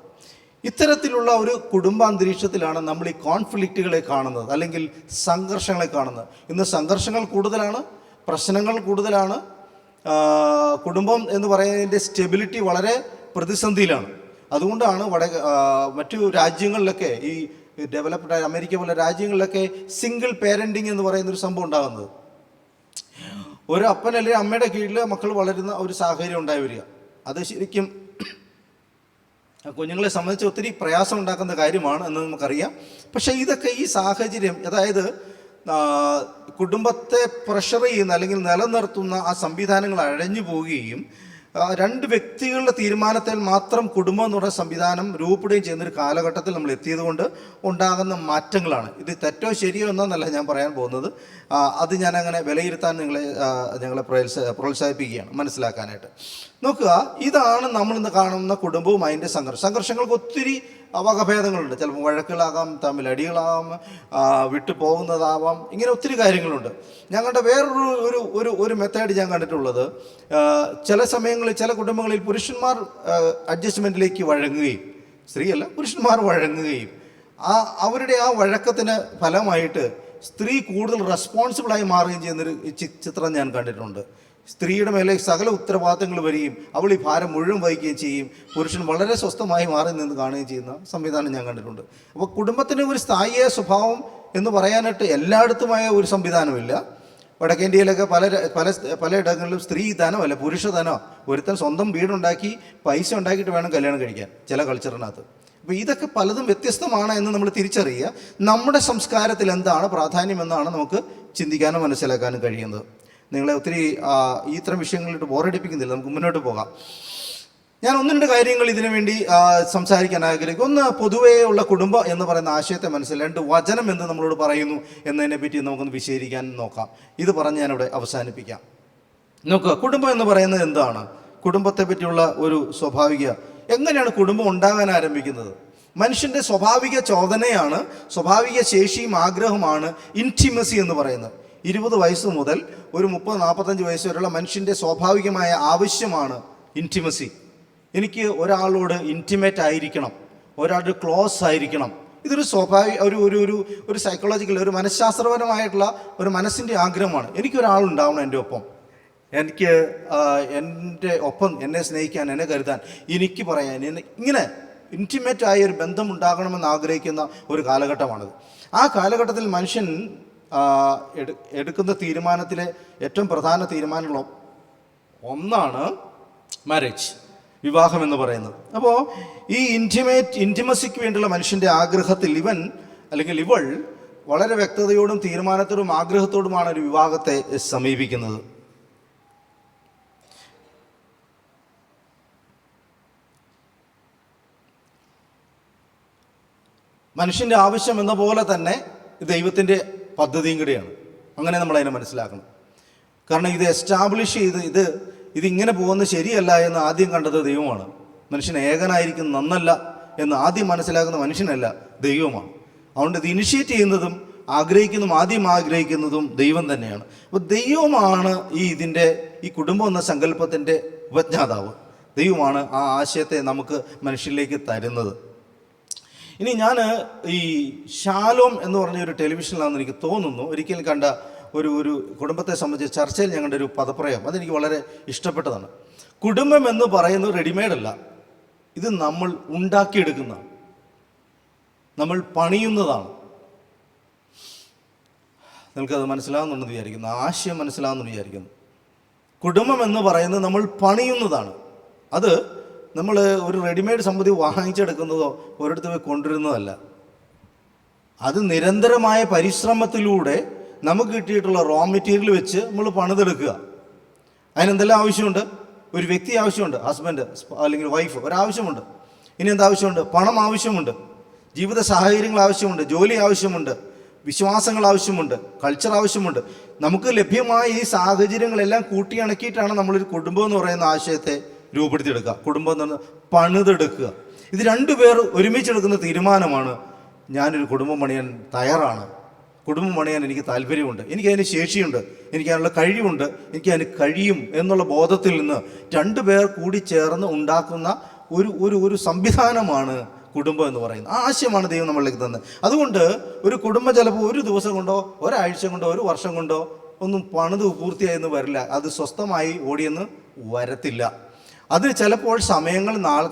ഇത്തരത്തിലുള്ള ഒരു കുടുംബാന്തരീക്ഷത്തിലാണ് നമ്മൾ ഈ കോൺഫ്ലിക്റ്റുകളെ കാണുന്നത്, അല്ലെങ്കിൽ സംഘർഷങ്ങളെ കാണുന്നത്. ഇന്ന് സംഘർഷങ്ങൾ കൂടുതലാണ്, പ്രശ്നങ്ങൾ കൂടുതലാണ്. കുടുംബം എന്ന് പറയുന്നതിൻ്റെ സ്റ്റെബിലിറ്റി വളരെ പ്രതിസന്ധിയിലാണ്. അതുകൊണ്ടാണ് മറ്റു രാജ്യങ്ങളിലൊക്കെ, ഈ ഡെവലപ്ഡ് അമേരിക്ക പോലെ രാജ്യങ്ങളിലൊക്കെ സിംഗിൾ പേരൻറ്റിങ് എന്ന് പറയുന്നൊരു സംഭവം ഉണ്ടാകുന്നത്. ഒരു അപ്പൻ അല്ലെങ്കിൽ അമ്മയുടെ കീഴിൽ മക്കൾ വളരുന്ന ഒരു സാഹചര്യം ഉണ്ടായി വരിക. അത് ശരിക്കും കുഞ്ഞുങ്ങളെ സംബന്ധിച്ച് ഒത്തിരി പ്രയാസം ഉണ്ടാക്കുന്ന കാര്യമാണ് എന്ന് നമുക്കറിയാം. പക്ഷേ ഇതൊക്കെ ഈ സാഹചര്യം, അതായത് കുടുംബത്തെ പ്രഷർ ചെയ്യുന്ന അല്ലെങ്കിൽ നിലനിർത്തുന്ന ആ സംവിധാനങ്ങൾ അഴഞ്ഞു പോവുകയും രണ്ട് വ്യക്തികളുടെ തീരുമാനത്തിൽ മാത്രം കുടുംബം എന്ന് പറയുന്ന സംവിധാനം രൂപപ്പെടുകയും ചെയ്യുന്നൊരു കാലഘട്ടത്തിൽ നമ്മൾ എത്തിയത് കൊണ്ട് ഉണ്ടാകുന്ന മാറ്റങ്ങളാണ്. ഇത് തെറ്റോ ശരിയോ എന്നല്ല ഞാൻ പറയാൻ പോകുന്നത്. അത് ഞാനങ്ങനെ വിലയിരുത്താൻ ഞങ്ങളെ പ്രോത്സാഹിപ്പിക്കുകയാണ് മനസ്സിലാക്കാനായിട്ട്. നോക്കുക, ഇതാണ് നമ്മളിന്ന് കാണുന്ന കുടുംബവും അതിൻ്റെ സംഘർഷങ്ങൾക്ക് ഒത്തിരി വകഭേദങ്ങളുണ്ട്. ചിലപ്പോൾ വഴക്കുകളാകാം, തമ്മിൽ അടികളാകാം, വിട്ടു പോകുന്നതാവാം, ഇങ്ങനെ ഒത്തിരി കാര്യങ്ങളുണ്ട്. ഞങ്ങളുടെ വേറൊരു ഒരു ഒരു ഒരു മെത്തേഡ് ഞാൻ കണ്ടിട്ടുള്ളത്, ചില സമയങ്ങളിൽ ചില കുടുംബങ്ങളിൽ പുരുഷന്മാർ അഡ്ജസ്റ്റ്മെൻറ്റിലേക്ക് വഴങ്ങുകയും, സ്ത്രീയല്ല പുരുഷന്മാർ വഴങ്ങുകയും അവരുടെ ആ വഴക്കത്തിന് ഫലമായിട്ട് സ്ത്രീ കൂടുതൽ റെസ്പോൺസിബിളായി മാറുകയും ചെയ്യുന്നൊരു ചിത്രം ഞാൻ കണ്ടിട്ടുണ്ട്. സ്ത്രീയുടെ മേലെ സകല ഉത്തരവാദിത്തങ്ങൾ വരികയും അവൾ ഈ ഭാരം മുഴുവൻ വഹിക്കുകയും ചെയ്യും, പുരുഷൻ വളരെ സ്വസ്ഥമായി മാറി നിന്ന് കാണുകയും ചെയ്യുന്ന സംവിധാനം ഞാൻ കണ്ടിട്ടുണ്ട്. അപ്പോൾ കുടുംബത്തിന് ഒരു സ്ഥായിയായ സ്വഭാവം എന്ന് പറയാനായിട്ട് എല്ലായിടത്തുമായ ഒരു സംവിധാനമില്ല. വടക്കേന്ത്യയിലൊക്കെ പലയിടങ്ങളിലും സ്ത്രീ ധനോ അല്ല പുരുഷ ധനോ, ഒരുത്തൻ സ്വന്തം വീടുണ്ടാക്കി പൈസ ഉണ്ടാക്കിയിട്ട് വേണം കല്യാണം കഴിക്കാൻ ചില കൾച്ചറിനകത്ത്. അപ്പോൾ ഇതൊക്കെ പലതും വ്യത്യസ്തമാണ് എന്ന് നമ്മൾ തിരിച്ചറിയുക. നമ്മുടെ സംസ്കാരത്തിൽ എന്താണ് പ്രാധാന്യം എന്നാണ് നമുക്ക് ചിന്തിക്കാനും മനസ്സിലാക്കാനും കഴിയുന്നത്. നിങ്ങളെ ഒത്തിരി ഇത്തരം വിഷയങ്ങളിട്ട് ബോറടിപ്പിക്കുന്നില്ല, നമുക്ക് മുന്നോട്ട് പോകാം. ഞാൻ ഒന്ന് രണ്ട് കാര്യങ്ങൾ ഇതിനു വേണ്ടി സംസാരിക്കാൻ ആഗ്രഹിക്കും. ഒന്ന്, പൊതുവേ ഉള്ള കുടുംബം എന്ന് പറയുന്ന ആശയത്തെ മനസ്സിലായി. രണ്ട്, വചനം എന്ന് നമ്മളോട് പറയുന്നു എന്നതിനെ പറ്റി നമുക്കൊന്ന് വിശദീകരിക്കാൻ നോക്കാം. ഇത് പറഞ്ഞ് ഞാനിവിടെ അവസാനിപ്പിക്കാം. നോക്കുക, കുടുംബം എന്ന് പറയുന്നത് എന്താണ്? കുടുംബത്തെ പറ്റിയുള്ള ഒരു എങ്ങനെയാണ് കുടുംബം ഉണ്ടാകാൻ ആരംഭിക്കുന്നത്? മനുഷ്യൻ്റെ സ്വാഭാവിക ചോദനയാണ്, സ്വാഭാവിക ശേഷിയും ആഗ്രഹമാണ് ഇൻറ്റിമസി എന്ന് പറയുന്നത്. 20 വയസ്സ് മുതൽ ഒരു 30-45 വയസ്സ് വരെയുള്ള മനുഷ്യൻ്റെ സ്വാഭാവികമായ ആവശ്യമാണ് ഇൻറ്റിമസി. എനിക്ക് ഒരാളോട് ഇൻറ്റിമേറ്റ് ആയിരിക്കണം, ഒരാളുടെ ക്ലോസ് ആയിരിക്കണം. ഇതൊരു സ്വാഭാവിക ഒരു സൈക്കോളജിക്കൽ, ഒരു മനഃശാസ്ത്രപരമായിട്ടുള്ള ഒരു മനസ്സിൻ്റെ ആഗ്രഹമാണ്. എനിക്കൊരാളുണ്ടാവണം എൻ്റെ ഒപ്പം, എനിക്ക് എൻ്റെ ഒപ്പം എന്നെ സ്നേഹിക്കാൻ, എന്നെ കരുതാൻ, എനിക്ക് പറയാൻ, ഇങ്ങനെ ഇൻറ്റിമേറ്റ് ആയ ഒരു ബന്ധം ഉണ്ടാകണമെന്ന് ആഗ്രഹിക്കുന്ന ഒരു കാലഘട്ടമാണിത്. ആ കാലഘട്ടത്തിൽ മനുഷ്യൻ എടുക്കുന്ന തീരുമാനത്തിലെ ഏറ്റവും പ്രധാന തീരുമാനങ്ങൾ ഒന്നാണ് മാരേജ്, വിവാഹം എന്ന് പറയുന്നത്. അപ്പോൾ ഈ ഇൻറ്റിമസിക്ക് വേണ്ടിയുള്ള മനുഷ്യൻ്റെ ആഗ്രഹത്തിൽ ഇവൻ അല്ലെങ്കിൽ ഇവൾ വളരെ വ്യക്തതയോടും തീരുമാനത്തോടും ആഗ്രഹത്തോടുമാണ് ഒരു വിവാഹത്തെ സമീപിക്കുന്നത്. മനുഷ്യൻ്റെ ആവശ്യം എന്ന പോലെ തന്നെ ദൈവത്തിൻ്റെ പദ്ധതിയും കൂടിയാണ്. അങ്ങനെ നമ്മളതിനെ മനസ്സിലാക്കണം. കാരണം ഇത് എസ്റ്റാബ്ലിഷ് ചെയ്ത് ഇതിങ്ങനെ പോകുന്നത് ശരിയല്ല എന്ന് ആദ്യം കണ്ടത് ദൈവമാണ്. മനുഷ്യൻ ഏകനായിരിക്കും നന്നല്ല എന്ന് ആദ്യം മനസ്സിലാക്കുന്ന മനുഷ്യനല്ല, ദൈവമാണ്. അതുകൊണ്ട് ഇത് ഇനിഷ്യേറ്റ് ചെയ്യുന്നതും ആദ്യം ആഗ്രഹിക്കുന്നതും ദൈവം തന്നെയാണ്. അപ്പോൾ ദൈവമാണ് ഈ കുടുംബം എന്ന സങ്കല്പത്തിൻ്റെ ഉപജ്ഞാതാവ്. ദൈവമാണ് ആ ആശയത്തെ നമുക്ക് മനുഷ്യരിലേക്ക് തരുന്നത്. ഇനി ഞാൻ ഈ ഷാലോം എന്ന് പറഞ്ഞ ഒരു ടെലിവിഷനിലാണെന്ന് എനിക്ക് തോന്നുന്നു ഒരിക്കലും കണ്ട ഒരു കുടുംബത്തെ സംബന്ധിച്ച് ചർച്ചയിൽ ഞങ്ങളുടെ ഒരു പദപ്രയോഗം അതെനിക്ക് വളരെ ഇഷ്ടപ്പെട്ടതാണ്. കുടുംബം എന്ന് പറയുന്നത് റെഡിമെയ്ഡല്ല, ഇത് നമ്മൾ ഉണ്ടാക്കിയെടുക്കുന്നതാണ്, നമ്മൾ പണിയുന്നതാണ്. നിങ്ങൾക്കത് മനസ്സിലാവുന്നുണ്ടെന്ന് വിചാരിക്കുന്നു, ആശയം മനസ്സിലാവുന്നെന്ന് വിചാരിക്കുന്നു. കുടുംബം എന്ന് പറയുന്നത് നമ്മൾ പണിയുന്നതാണ്. അത് നമ്മൾ ഒരു റെഡിമെയ്ഡ് സംഗതി വാങ്ങിച്ചെടുക്കുന്നതോ ഒരിടത്ത് പോയി കൊണ്ടുവരുന്നതല്ല. അത് നിരന്തരമായ പരിശ്രമത്തിലൂടെ നമുക്ക് കിട്ടിയിട്ടുള്ള റോ മെറ്റീരിയൽ വെച്ച് നമ്മൾ പണിതെടുക്കുക. അതിനെന്തെല്ലാം ആവശ്യമുണ്ട്? ഒരു വ്യക്തി ആവശ്യമുണ്ട്, ഹസ്ബൻഡ് അല്ലെങ്കിൽ വൈഫ് ഒരാവശ്യമുണ്ട്. ഇനി എന്താവശ്യമുണ്ട്? പണം ആവശ്യമുണ്ട്, ജീവിത സാഹചര്യങ്ങൾ ആവശ്യമുണ്ട്, ജോലി ആവശ്യമുണ്ട്, വിശ്വാസങ്ങൾ ആവശ്യമുണ്ട്, കൾച്ചർ ആവശ്യമുണ്ട്. നമുക്ക് ലഭ്യമായ ഈ സാഹചര്യങ്ങളെല്ലാം കൂട്ടിയിണക്കിയിട്ടാണ് നമ്മളൊരു കുടുംബം എന്ന് പറയുന്ന ആശയത്തെ രൂപപ്പെടുത്തിയെടുക്കുക. കുടുംബം എന്ന് പറഞ്ഞാൽ പണിതെടുക്കുക. ഇത് രണ്ടുപേർ ഒരുമിച്ചെടുക്കുന്ന തീരുമാനമാണ്. ഞാനൊരു കുടുംബം പണിയാൻ തയ്യാറാണ്, കുടുംബം പണിയാൻ എനിക്ക് താല്പര്യമുണ്ട്, എനിക്കതിന് ശേഷിയുണ്ട്, എനിക്കതിനുള്ള കഴിവുണ്ട്, എനിക്കതിന് കഴിയും എന്നുള്ള ബോധത്തിൽ നിന്ന് രണ്ടുപേർ കൂടി ചേർന്ന് ഉണ്ടാക്കുന്ന ഒരു സംവിധാനമാണ് കുടുംബം എന്ന് പറയുന്നത്. ആ ആശയമാണ് ദൈവം നമ്മളിലേക്ക് തന്നത്. അതുകൊണ്ട് ഒരു കുടുംബം ചിലപ്പോൾ ഒരു ദിവസം കൊണ്ടോ ഒരാഴ്ച കൊണ്ടോ ഒരു വർഷം കൊണ്ടോ ഒന്നും പണിത് പൂർത്തിയായെന്ന് വരില്ല. അത് സ്വസ്ഥമായി ഓടിയെന്ന് വരത്തില്ല. അതിന് ചിലപ്പോൾ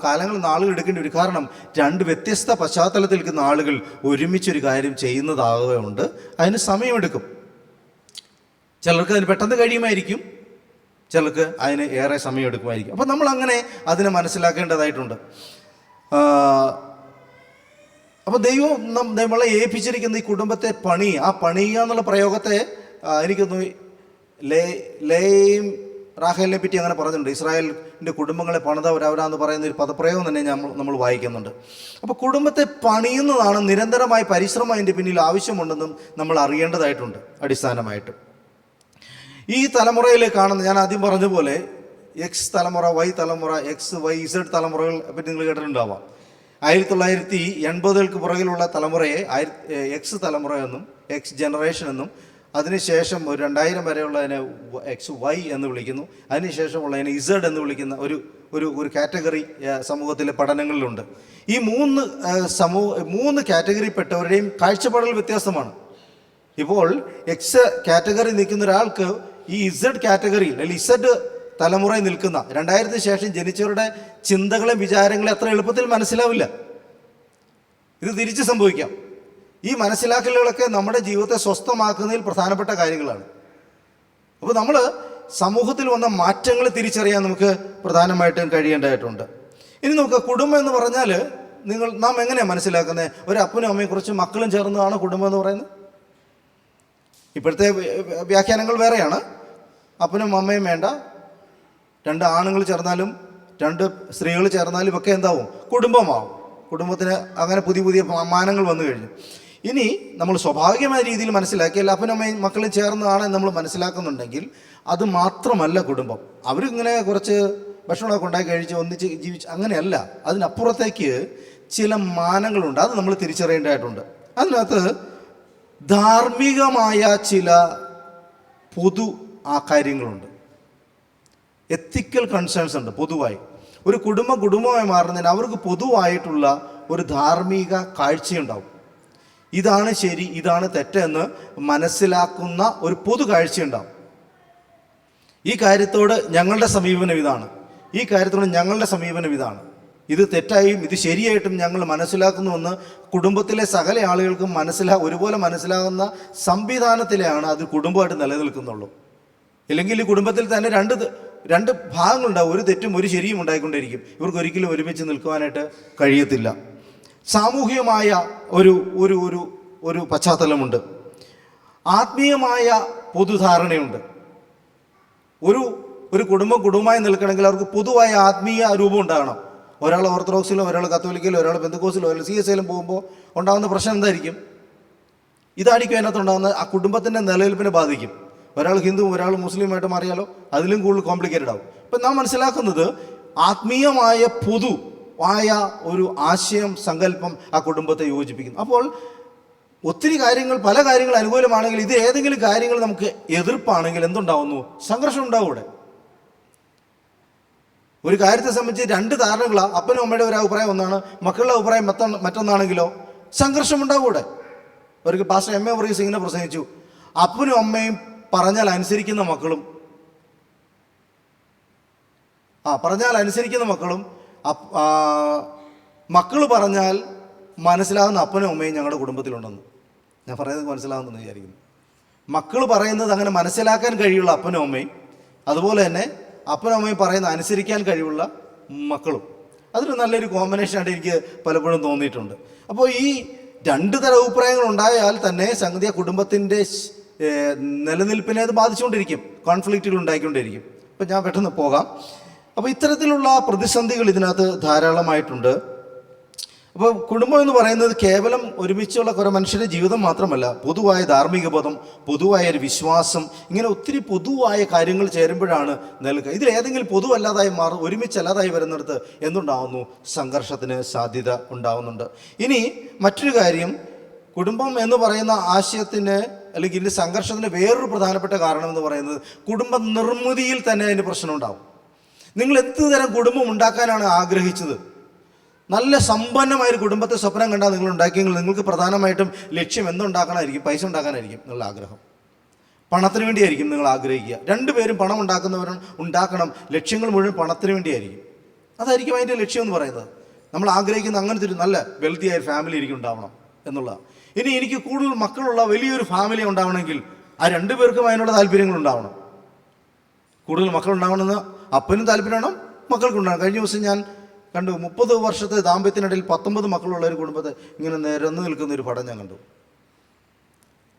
കാലങ്ങൾ നാളുകൾ എടുക്കേണ്ടി വരും. കാരണം രണ്ട് വ്യത്യസ്ത പശ്ചാത്തലത്തിൽ നിൽക്കുന്ന ആളുകൾ ഒരുമിച്ചൊരു കാര്യം ചെയ്യുന്നതാകുകയുണ്ട്. അതിന് സമയമെടുക്കും. ചിലർക്ക് അതിന് പെട്ടെന്ന് കഴിയുമായിരിക്കും, ചിലർക്ക് അതിന് ഏറെ സമയമെടുക്കുമായിരിക്കും. അപ്പം നമ്മൾ അങ്ങനെ അതിനെ മനസ്സിലാക്കേണ്ടതായിട്ടുണ്ട്. അപ്പോൾ ദൈവം നമ്മളെ ഏൽപ്പിച്ചിരിക്കുന്ന ഈ കുടുംബത്തെ ആ പണിയുക എന്നുള്ള പ്രയോഗത്തെ എനിക്കൊന്ന് ലേയും റാഹേലിനെ പറ്റി അങ്ങനെ പറഞ്ഞിട്ടുണ്ട്. ഇസ്രായേലിൻ്റെ കുടുംബങ്ങളെ പണിതവരവരാന്ന് പറയുന്ന ഒരു പദപ്രയോഗം തന്നെ നമ്മൾ വായിക്കുന്നുണ്ട്. അപ്പോൾ കുടുംബത്തെ പണിയുന്നതാണ്, നിരന്തരമായ പരിശ്രമം അതിൻ്റെ പിന്നിൽ ആവശ്യമുണ്ടെന്നും നമ്മൾ അറിയേണ്ടതായിട്ടുണ്ട്. അടിസ്ഥാനമായിട്ട് ഈ തലമുറയിൽ കാണുന്ന, ഞാൻ ആദ്യം പറഞ്ഞ പോലെ എക്സ് തലമുറ, വൈ തലമുറ, XYZ തലമുറകൾ പറ്റി നിങ്ങൾ കേട്ടിട്ടുണ്ടാവാം. 1980-കൾക്ക് പുറകിലുള്ള തലമുറയെ എക്സ് തലമുറ എന്നും എക്സ് ജനറേഷൻ എന്നും അതിനുശേഷം ഒരു 2000 വരെയുള്ളതിനെ XY എന്ന് വിളിക്കുന്നു. അതിനുശേഷമുള്ളതിനെ ഇസഡ് എന്ന് വിളിക്കുന്ന ഒരു കാറ്റഗറി സമൂഹത്തിലെ പഠനങ്ങളിലുണ്ട്. ഈ മൂന്ന് കാറ്റഗറിപ്പെട്ടവരുടെയും കാഴ്ചപ്പാടുകൾ വ്യത്യാസമാണ്. ഇപ്പോൾ എക്സ് കാറ്റഗറി നിൽക്കുന്ന ഒരാൾക്ക് ഈ ഇസഡ് കാറ്റഗറിയിൽ അല്ലെങ്കിൽ ഇസഡ് തലമുറയിൽ നിൽക്കുന്ന 2000 ശേഷം ജനിച്ചവരുടെ ചിന്തകളെയും വിചാരങ്ങളെയും അത്ര എളുപ്പത്തിൽ മനസ്സിലാവില്ല. ഇത് തിരിച്ച് സംഭവിക്കാം. ഈ മനസ്സിലാക്കലുകളൊക്കെ നമ്മുടെ ജീവിതത്തെ സ്വസ്ഥമാക്കുന്നതിൽ പ്രധാനപ്പെട്ട കാര്യങ്ങളാണ്. അപ്പോൾ നമ്മൾ സമൂഹത്തിൽ വന്ന മാറ്റങ്ങൾ തിരിച്ചറിയാൻ നമുക്ക് പ്രധാനമായിട്ടും കഴിയേണ്ടതായിട്ടുണ്ട്. ഇനി നമുക്ക് കുടുംബം എന്ന് പറഞ്ഞാൽ നാം എങ്ങനെയാണ് മനസ്സിലാക്കുന്നത്? ഒരു അപ്പനും അമ്മയും കുറച്ച് മക്കളും ചേർന്നതാണ് കുടുംബം എന്ന് പറയുന്നത്. ഇപ്പോഴത്തെ വ്യാഖ്യാനങ്ങൾ വേറെയാണ്. അപ്പനും അമ്മയും വേണ്ട, 2 ആണുങ്ങൾ ചേർന്നാലും 2 സ്ത്രീകൾ ചേർന്നാലും ഒക്കെ എന്താവും? കുടുംബമാവും. കുടുംബത്തിന് അങ്ങനെ പുതിയ മാനങ്ങൾ വന്നു കഴിഞ്ഞു. ഇനി നമ്മൾ സ്വാഭാവികമായ രീതിയിൽ മനസ്സിലാക്കിയാൽ അപ്പനും അമ്മയും മക്കളും ചേർന്നതാണ് നമ്മൾ മനസ്സിലാക്കുന്നുണ്ടെങ്കിൽ അത് മാത്രമല്ല കുടുംബം. അവരിങ്ങനെ കുറച്ച് ഭക്ഷണമൊക്കെ ഉണ്ടാക്കി കഴിച്ച് ഒന്നിച്ച് ജീവിച്ച് അങ്ങനെയല്ല. അതിനപ്പുറത്തേക്ക് ചില മാനങ്ങളുണ്ട്. അത് നമ്മൾ തിരിച്ചറിയേണ്ടതായിട്ടുണ്ട്. അതിനകത്ത് ധാർമ്മികമായ ചില പൊതു കാര്യങ്ങളുണ്ട്. എത്തിക്കൽ കൺസേൺസ് ഉണ്ട്. പൊതുവായി ഒരു കുടുംബമായി മാറുന്നതിന് അവർക്ക് പൊതുവായിട്ടുള്ള ഒരു ധാർമ്മിക കാഴ്ചയുണ്ടാവും. ഇതാണ് ശരി, ഇതാണ് തെറ്റെന്ന് മനസ്സിലാക്കുന്ന ഒരു പൊതു കാഴ്ചയുണ്ടാവും. ഈ കാര്യത്തോട് ഞങ്ങളുടെ സമീപനം ഇതാണ്, ഈ കാര്യത്തോട് ഞങ്ങളുടെ സമീപനം ഇതാണ്, ഇത് തെറ്റായും ഇത് ശരിയായിട്ടും ഞങ്ങൾ മനസ്സിലാക്കുന്നുവെന്ന് കുടുംബത്തിലെ സകല ആളുകൾക്കും ഒരുപോലെ മനസ്സിലാകുന്ന സംവിധാനത്തിലാണ് അത് കുടുംബമായിട്ട് നിലനിൽക്കുന്നുള്ളൂ. ഇല്ലെങ്കിൽ ഈ കുടുംബത്തിൽ തന്നെ രണ്ട് ഭാഗങ്ങളുണ്ടാവും. ഒരു തെറ്റും ഒരു ശരിയും ഉണ്ടായിക്കൊണ്ടിരിക്കും. ഇവർക്ക് ഒരിക്കലും ഒരുമിച്ച് നിൽക്കുവാനായിട്ട് കഴിയത്തില്ല. സാമൂഹികമായ ഒരു പശ്ചാത്തലമുണ്ട്. ആത്മീയമായ പൊതുധാരണയുണ്ട്. ഒരു കുടുംബമായി നിൽക്കണമെങ്കിൽ അവർക്ക് പൊതുവായ ആത്മീയ രൂപം ഉണ്ടാകണം. ഒരാൾ ഓർത്തഡോക്സിലോ, ഒരാൾ കത്തോലിക്കയിലോ, ഒരാൾ പെന്തക്കോസിലോ, ഒരാൾ CSIയിലും പോകുമ്പോൾ ഉണ്ടാകുന്ന പ്രശ്നം എന്തായിരിക്കും? ഇതായിരിക്കും അതിനകത്തുണ്ടാകുന്ന ആ കുടുംബത്തിൻ്റെ നിലനിൽപ്പിനെ ബാധിക്കും. ഒരാൾ ഹിന്ദുവും ഒരാൾ മുസ്ലിമായിട്ട് മാറിയാലോ അതിലും കൂടുതൽ കോംപ്ലിക്കേറ്റഡ് ആവും. ഇപ്പം നാം മനസ്സിലാക്കുന്നത് ആത്മീയമായ പൊതുവായ ഒരു ആശയം, സങ്കല്പം ആ കുടുംബത്തെ യോജിപ്പിക്കുന്നു. അപ്പോൾ പല കാര്യങ്ങൾ അനുകൂലമാണെങ്കിൽ ഇത് ഏതെങ്കിലും കാര്യങ്ങൾ നമുക്ക് എതിർപ്പാണെങ്കിൽ എന്തുണ്ടാവുന്നു? സംഘർഷം ഉണ്ടാവും. ഇവിടെ ഒരു കാര്യത്തെ സംബന്ധിച്ച് 2 ധാരണകളാണ്. അപ്പനും അമ്മയുടെ ഒരു അഭിപ്രായം ഒന്നാണ്, മക്കളുടെ അഭിപ്രായം മറ്റൊന്നാണെങ്കിലോ സംഘർഷം ഉണ്ടാവും. ഇവിടെ ഒരിക്കൽ പാസ്റ്റർ MA വർഗീസ് ഇങ്ങനെ പ്രസംഗിച്ചു, അപ്പനും അമ്മയും പറഞ്ഞാൽ അനുസരിക്കുന്ന മക്കളും മക്കൾ പറഞ്ഞാൽ മനസ്സിലാകുന്ന അപ്പനും അമ്മയും ഞങ്ങളുടെ കുടുംബത്തിലുണ്ടെന്ന്. ഞാൻ പറയുന്നത് മനസ്സിലാകുന്നെന്ന് വിചാരിക്കുന്നു. മക്കൾ പറയുന്നത് അങ്ങനെ മനസ്സിലാക്കാൻ കഴിയുള്ള അപ്പനും അമ്മയും, അതുപോലെ തന്നെ അപ്പനും അമ്മയും പറയുന്നത് അനുസരിക്കാൻ കഴിവുള്ള മക്കളും. അതൊരു നല്ലൊരു കോമ്പിനേഷനായിട്ട് എനിക്ക് പലപ്പോഴും തോന്നിയിട്ടുണ്ട്. അപ്പോൾ ഈ 2 തരം അഭിപ്രായങ്ങൾ ഉണ്ടായാൽ തന്നെ സംഗതി കുടുംബത്തിൻ്റെ നിലനിൽപ്പിനെ അത് ബാധിച്ചുകൊണ്ടിരിക്കും, കോൺഫ്ലിക്റ്റുകൾ ഉണ്ടായിക്കൊണ്ടിരിക്കും. അപ്പം ഞാൻ പെട്ടെന്ന് പോകാം. അപ്പോൾ ഇത്തരത്തിലുള്ള പ്രതിസന്ധികൾ ഇതിനകത്ത് ധാരാളമായിട്ടുണ്ട്. അപ്പോൾ കുടുംബം എന്ന് പറയുന്നത് കേവലം ഒരുമിച്ചുള്ള കുറേ മനുഷ്യരുടെ ജീവിതം മാത്രമല്ല, പൊതുവായ ധാർമ്മിക ബോധം, പൊതുവായ ഒരു വിശ്വാസം, ഇങ്ങനെ ഒത്തിരി പൊതുവായ കാര്യങ്ങൾ ചേരുമ്പോഴാണ് നിലനിൽക്കുക. ഇതിലേതെങ്കിലും പൊതുവല്ലാതായി ഒരുമിച്ചല്ലാതായി വരുന്നിടത്ത് എന്തുണ്ടാവുന്നു? സംഘർഷത്തിന് സാധ്യത ഉണ്ടാവുന്നുണ്ട്. ഇനി മറ്റൊരു കാര്യം, കുടുംബം എന്ന് പറയുന്ന ആശയത്തിന് അല്ലെങ്കിൽ ഇതിൻ്റെ സംഘർഷത്തിന് വേറൊരു പ്രധാനപ്പെട്ട കാരണം എന്ന് പറയുന്നത് കുടുംബ നിർമ്മിതിയിൽ തന്നെ അതിൻ്റെ പ്രശ്നം ഉണ്ടാവും. നിങ്ങൾ തരം കുടുംബം ഉണ്ടാക്കാനാണ് ആഗ്രഹിച്ചത്? നല്ല സമ്പന്നമായൊരു കുടുംബത്തെ സ്വപ്നം കണ്ടാൽ നിങ്ങൾ ഉണ്ടാക്കിയെങ്കിൽ നിങ്ങൾക്ക് പ്രധാനമായിട്ടും ലക്ഷ്യം എന്തുണ്ടാക്കാനായിരിക്കും? പൈസ ഉണ്ടാക്കാനായിരിക്കും നിങ്ങളുടെ ആഗ്രഹം. പണത്തിന് വേണ്ടിയായിരിക്കും നിങ്ങൾ ആഗ്രഹിക്കുക. 2 പേരും പണം ഉണ്ടാക്കണം, ലക്ഷ്യങ്ങൾ മുഴുവൻ പണത്തിന് വേണ്ടിയായിരിക്കും. അതായിരിക്കും അതിൻ്റെ ലക്ഷ്യം എന്ന് പറയുന്നത്. നമ്മൾ ആഗ്രഹിക്കുന്ന അങ്ങനത്തെ ഒരു നല്ല വെൽത്തിയായ ഫാമിലി എനിക്ക് ഉണ്ടാവണം എന്നുള്ളതാണ്. ഇനി എനിക്ക് കൂടുതൽ മക്കളുള്ള വലിയൊരു ഫാമിലി ഉണ്ടാവണമെങ്കിൽ ആ 2 പേർക്കും അതിനുള്ള താല്പര്യങ്ങൾ ഉണ്ടാവണം. കൂടുതൽ മക്കളുണ്ടാവണമെന്ന് അപ്പനും താല്പര്യം വേണം, മക്കൾക്കുണ്ടാകണം. കഴിഞ്ഞ ദിവസം ഞാൻ കണ്ടു, 30 വർഷത്തെ ദാമ്പത്യത്തിനിടയിൽ 19 മക്കളുള്ള ഒരു കുടുംബത്തെ ഇങ്ങനെ നിരന്നു നിൽക്കുന്ന ഒരു പടം ഞാൻ കണ്ടു.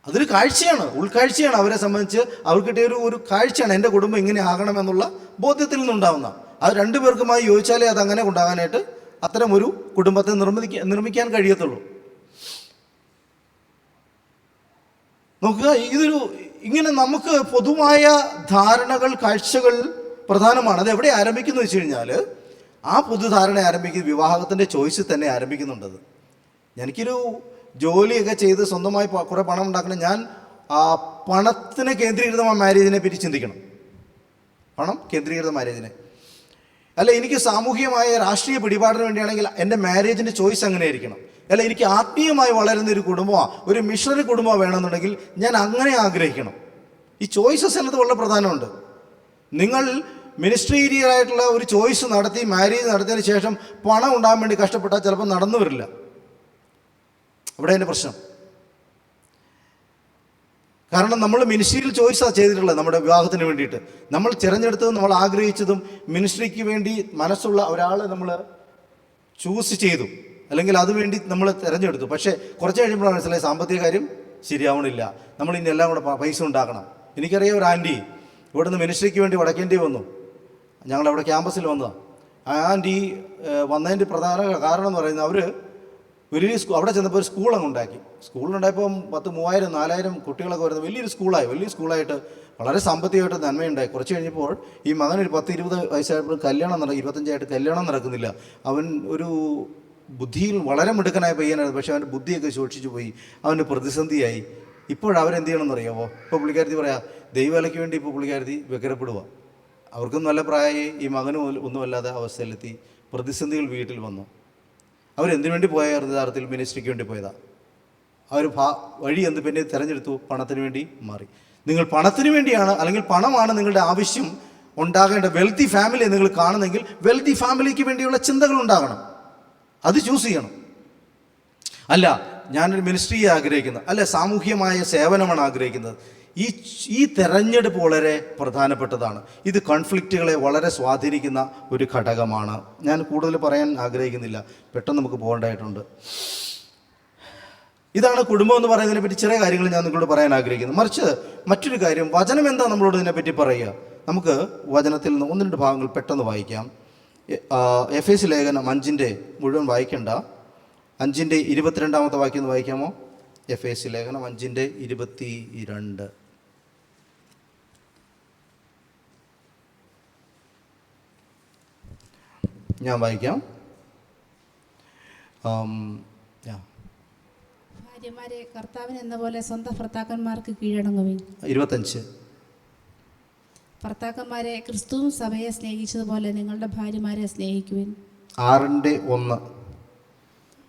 അതൊരു കാഴ്ചയാണ്, ഉൾക്കാഴ്ചയാണ്. അവരെ സംബന്ധിച്ച് അവർക്ക് കിട്ടിയ ഒരു കാഴ്ചയാണ്. എൻ്റെ കുടുംബം ഇങ്ങനെ ആകണമെന്നുള്ള ബോധ്യത്തിൽ നിന്നുണ്ടാവുന്ന. അത് 2 പേർക്കുമായി യോജിച്ചാലേ അതങ്ങനെ ഉണ്ടാകാനായിട്ട് അത്തരം ഒരു കുടുംബത്തെ നിർമ്മിക്കാൻ കഴിയത്തുള്ളൂ. നോക്കുക, ഇങ്ങനെ നമുക്ക് പൊതുവായ ധാരണകൾ, കാഴ്ചകൾ പ്രധാനമാണ്. അത് എവിടെ ആരംഭിക്കുന്നു വെച്ച് കഴിഞ്ഞാൽ ആ പുതുധാരണ ആരംഭിക്കുന്നത് വിവാഹത്തിൻ്റെ ചോയ്സിൽ തന്നെ ആരംഭിക്കുന്നുണ്ടത്. എനിക്കൊരു ജോലിയൊക്കെ ചെയ്ത് സ്വന്തമായി കുറേ പണം ഉണ്ടാക്കണം, ഞാൻ ആ പണത്തിനെ കേന്ദ്രീകൃതമായ മാരേജിനെ പറ്റി ചിന്തിക്കണം. പണം കേന്ദ്രീകൃത മാരേജിനെ അല്ല, എനിക്ക് സാമൂഹികമായ രാഷ്ട്രീയ പിടിപാടിന് വേണ്ടിയാണെങ്കിൽ എൻ്റെ മാരേജിൻ്റെ ചോയ്സ് അങ്ങനെ ആയിരിക്കണം. അല്ല, എനിക്ക് ആത്മീയമായി വളരുന്ന ഒരു കുടുംബമോ ഒരു മിഷണറി കുടുംബമോ വേണമെന്നുണ്ടെങ്കിൽ ഞാൻ അങ്ങനെ ആഗ്രഹിക്കണം. ഈ ചോയ്സസ് എന്നത് വളരെ പ്രധാനമുണ്ട്. നിങ്ങൾ മിനിസ്ട്രീരിയലായിട്ടുള്ള ഒരു ചോയ്സ് നടത്തി മാരേജ് നടത്തിയതിന് ശേഷം പണം ഉണ്ടാകാൻ വേണ്ടി കഷ്ടപ്പെട്ടാൽ ചിലപ്പോൾ നടന്നു വരില്ല. അവിടെ എൻ്റെ പ്രശ്നം. കാരണം നമ്മൾ മിനിസ്ട്രിയിൽ ചോയ്സാണ് ചെയ്തിട്ടുള്ളത്. നമ്മുടെ വിവാഹത്തിന് വേണ്ടിയിട്ട് നമ്മൾ തിരഞ്ഞെടുത്തതും നമ്മൾ ആഗ്രഹിച്ചതും മിനിസ്ട്രിക്ക് വേണ്ടി മനസ്സുള്ള ഒരാളെ നമ്മൾ ചൂസ് ചെയ്തു, അല്ലെങ്കിൽ അതുവേണ്ടി നമ്മൾ തിരഞ്ഞെടുത്തു. പക്ഷേ കുറച്ച് കഴിയുമ്പോഴാണ് മനസ്സിലായി സാമ്പത്തിക കാര്യം ശരിയാവണില്ല, നമ്മൾ ഇനി എല്ലാം കൂടെ പൈസ ഉണ്ടാക്കണം. എനിക്കറിയാം ഒരു ആൻറ്റി ഇവിടുന്ന് മിനിസ്ട്രിക്ക് വേണ്ടി വടക്കേണ്ടി വന്നു. ഞങ്ങളവിടെ ക്യാമ്പസിൽ വന്നതാണ്. ആ ആൻറ്റി വന്നതിൻ്റെ പ്രധാന കാരണം എന്ന് പറയുന്നത് അവർ വലിയ അവിടെ ചെന്നപ്പോൾ ഒരു സ്കൂൾ അങ്ങ് ഉണ്ടാക്കി. സ്കൂളുണ്ടായപ്പോൾ 3000-4000 കുട്ടികളൊക്കെ വരുന്നത് വലിയ സ്കൂളായിട്ട് വളരെ സാമ്പത്തികമായിട്ട് നന്മയുണ്ടായി. കുറച്ച് കഴിഞ്ഞപ്പോൾ ഈ മകനൊരു 10-20 വയസ്സായപ്പോൾ കല്യാണം 25 കല്യാണം നടക്കുന്നില്ല. അവൻ ഒരു ബുദ്ധിയിൽ വളരെ മിടുക്കനായ പയ്യനായിരുന്നു. പക്ഷേ അവൻ്റെ ബുദ്ധിയൊക്കെ ശോഷിച്ചു പോയി, അവൻ്റെ പ്രതിസന്ധിയായി. ഇപ്പോഴവരെന്ത് ചെയ്യണമെന്ന് അറിയാമോ? ഇപ്പോൾ പുള്ളിക്കാരത്തി പറയാം, ദൈവവേലയ്ക്ക് വേണ്ടി ഇപ്പോൾ പുള്ളിക്കാരത്തി വ്യഗ്രപ്പെടുക. അവർക്കും നല്ല പ്രായമായി, ഈ മകനും ഒന്നുമല്ലാതെ അവസ്ഥയിലെത്തി. പ്രതിസന്ധികൾ വീട്ടിൽ വന്നു. അവരെന്തിനു വേണ്ടി പോയ യഥാർത്ഥത്തിൽ മിനിസ്ട്രിക്ക് വേണ്ടി പോയതാണ്. അവർ വഴി എന്ത് പിന്നെ തിരഞ്ഞെടുത്തു? പണത്തിന് വേണ്ടി മാറി. നിങ്ങൾ പണത്തിന് വേണ്ടിയാണ്, അല്ലെങ്കിൽ പണമാണ് നിങ്ങളുടെ ആവശ്യം ഉണ്ടാകേണ്ട വെൽത്തി ഫാമിലി നിങ്ങൾ കാണുന്നെങ്കിൽ വെൽത്തി ഫാമിലിക്ക് വേണ്ടിയുള്ള ചിന്തകൾ ഉണ്ടാകണം. അത് ചൂസ് ചെയ്യണം. അല്ല, ഞാനൊരു മിനിസ്ട്രിയെ ആഗ്രഹിക്കുന്നത്, അല്ല സാമൂഹ്യമായ സേവനമാണ് ആഗ്രഹിക്കുന്നത്. ഈ തെരഞ്ഞെടുപ്പ് വളരെ പ്രധാനപ്പെട്ടതാണ്. ഇത് കോൺഫ്ലിക്റ്റുകളെ വളരെ സ്വാധീനിക്കുന്ന ഒരു ഘടകമാണ്. ഞാൻ കൂടുതൽ പറയാൻ ആഗ്രഹിക്കുന്നില്ല, പെട്ടെന്ന് നമുക്ക് പോകേണ്ടതായിട്ടുണ്ട്. ഇതാണ് കുടുംബം എന്ന് പറയുന്നതിനെ പറ്റി ചെറിയ കാര്യങ്ങൾ ഞാൻ നിങ്ങളോട് പറയാൻ ആഗ്രഹിക്കുന്നത്. മറിച്ച് മറ്റൊരു കാര്യം, വചനം എന്താ നമ്മളോട് ഇതിനെപ്പറ്റി പറയുക? നമുക്ക് വചനത്തിൽ നിന്ന് 1-2 ഭാഗങ്ങൾ പെട്ടെന്ന് വായിക്കാം. എഫേസ്യ ലേഖനം 5 മുഴുവൻ വായിക്കണ്ട, 5:22 വാക്യം വായിക്കാമോ? എഫേസ്യ ലേഖനം 5:22. ഞാൻ വായിക്കാം. ഭാര്യമാരെ കർത്താവിന് എന്ന പോലെ സ്വന്തം ഭർത്താക്കന്മാർക്ക് കീഴടങ്ങുവിൻ. 25. ഭർത്താക്കന്മാരെ ക്രിസ്തുവും സഭയെ സ്നേഹിച്ചതുപോലെ നിങ്ങളുടെ ഭാര്യമാരെ സ്നേഹിക്കുവിൻ. 6:1.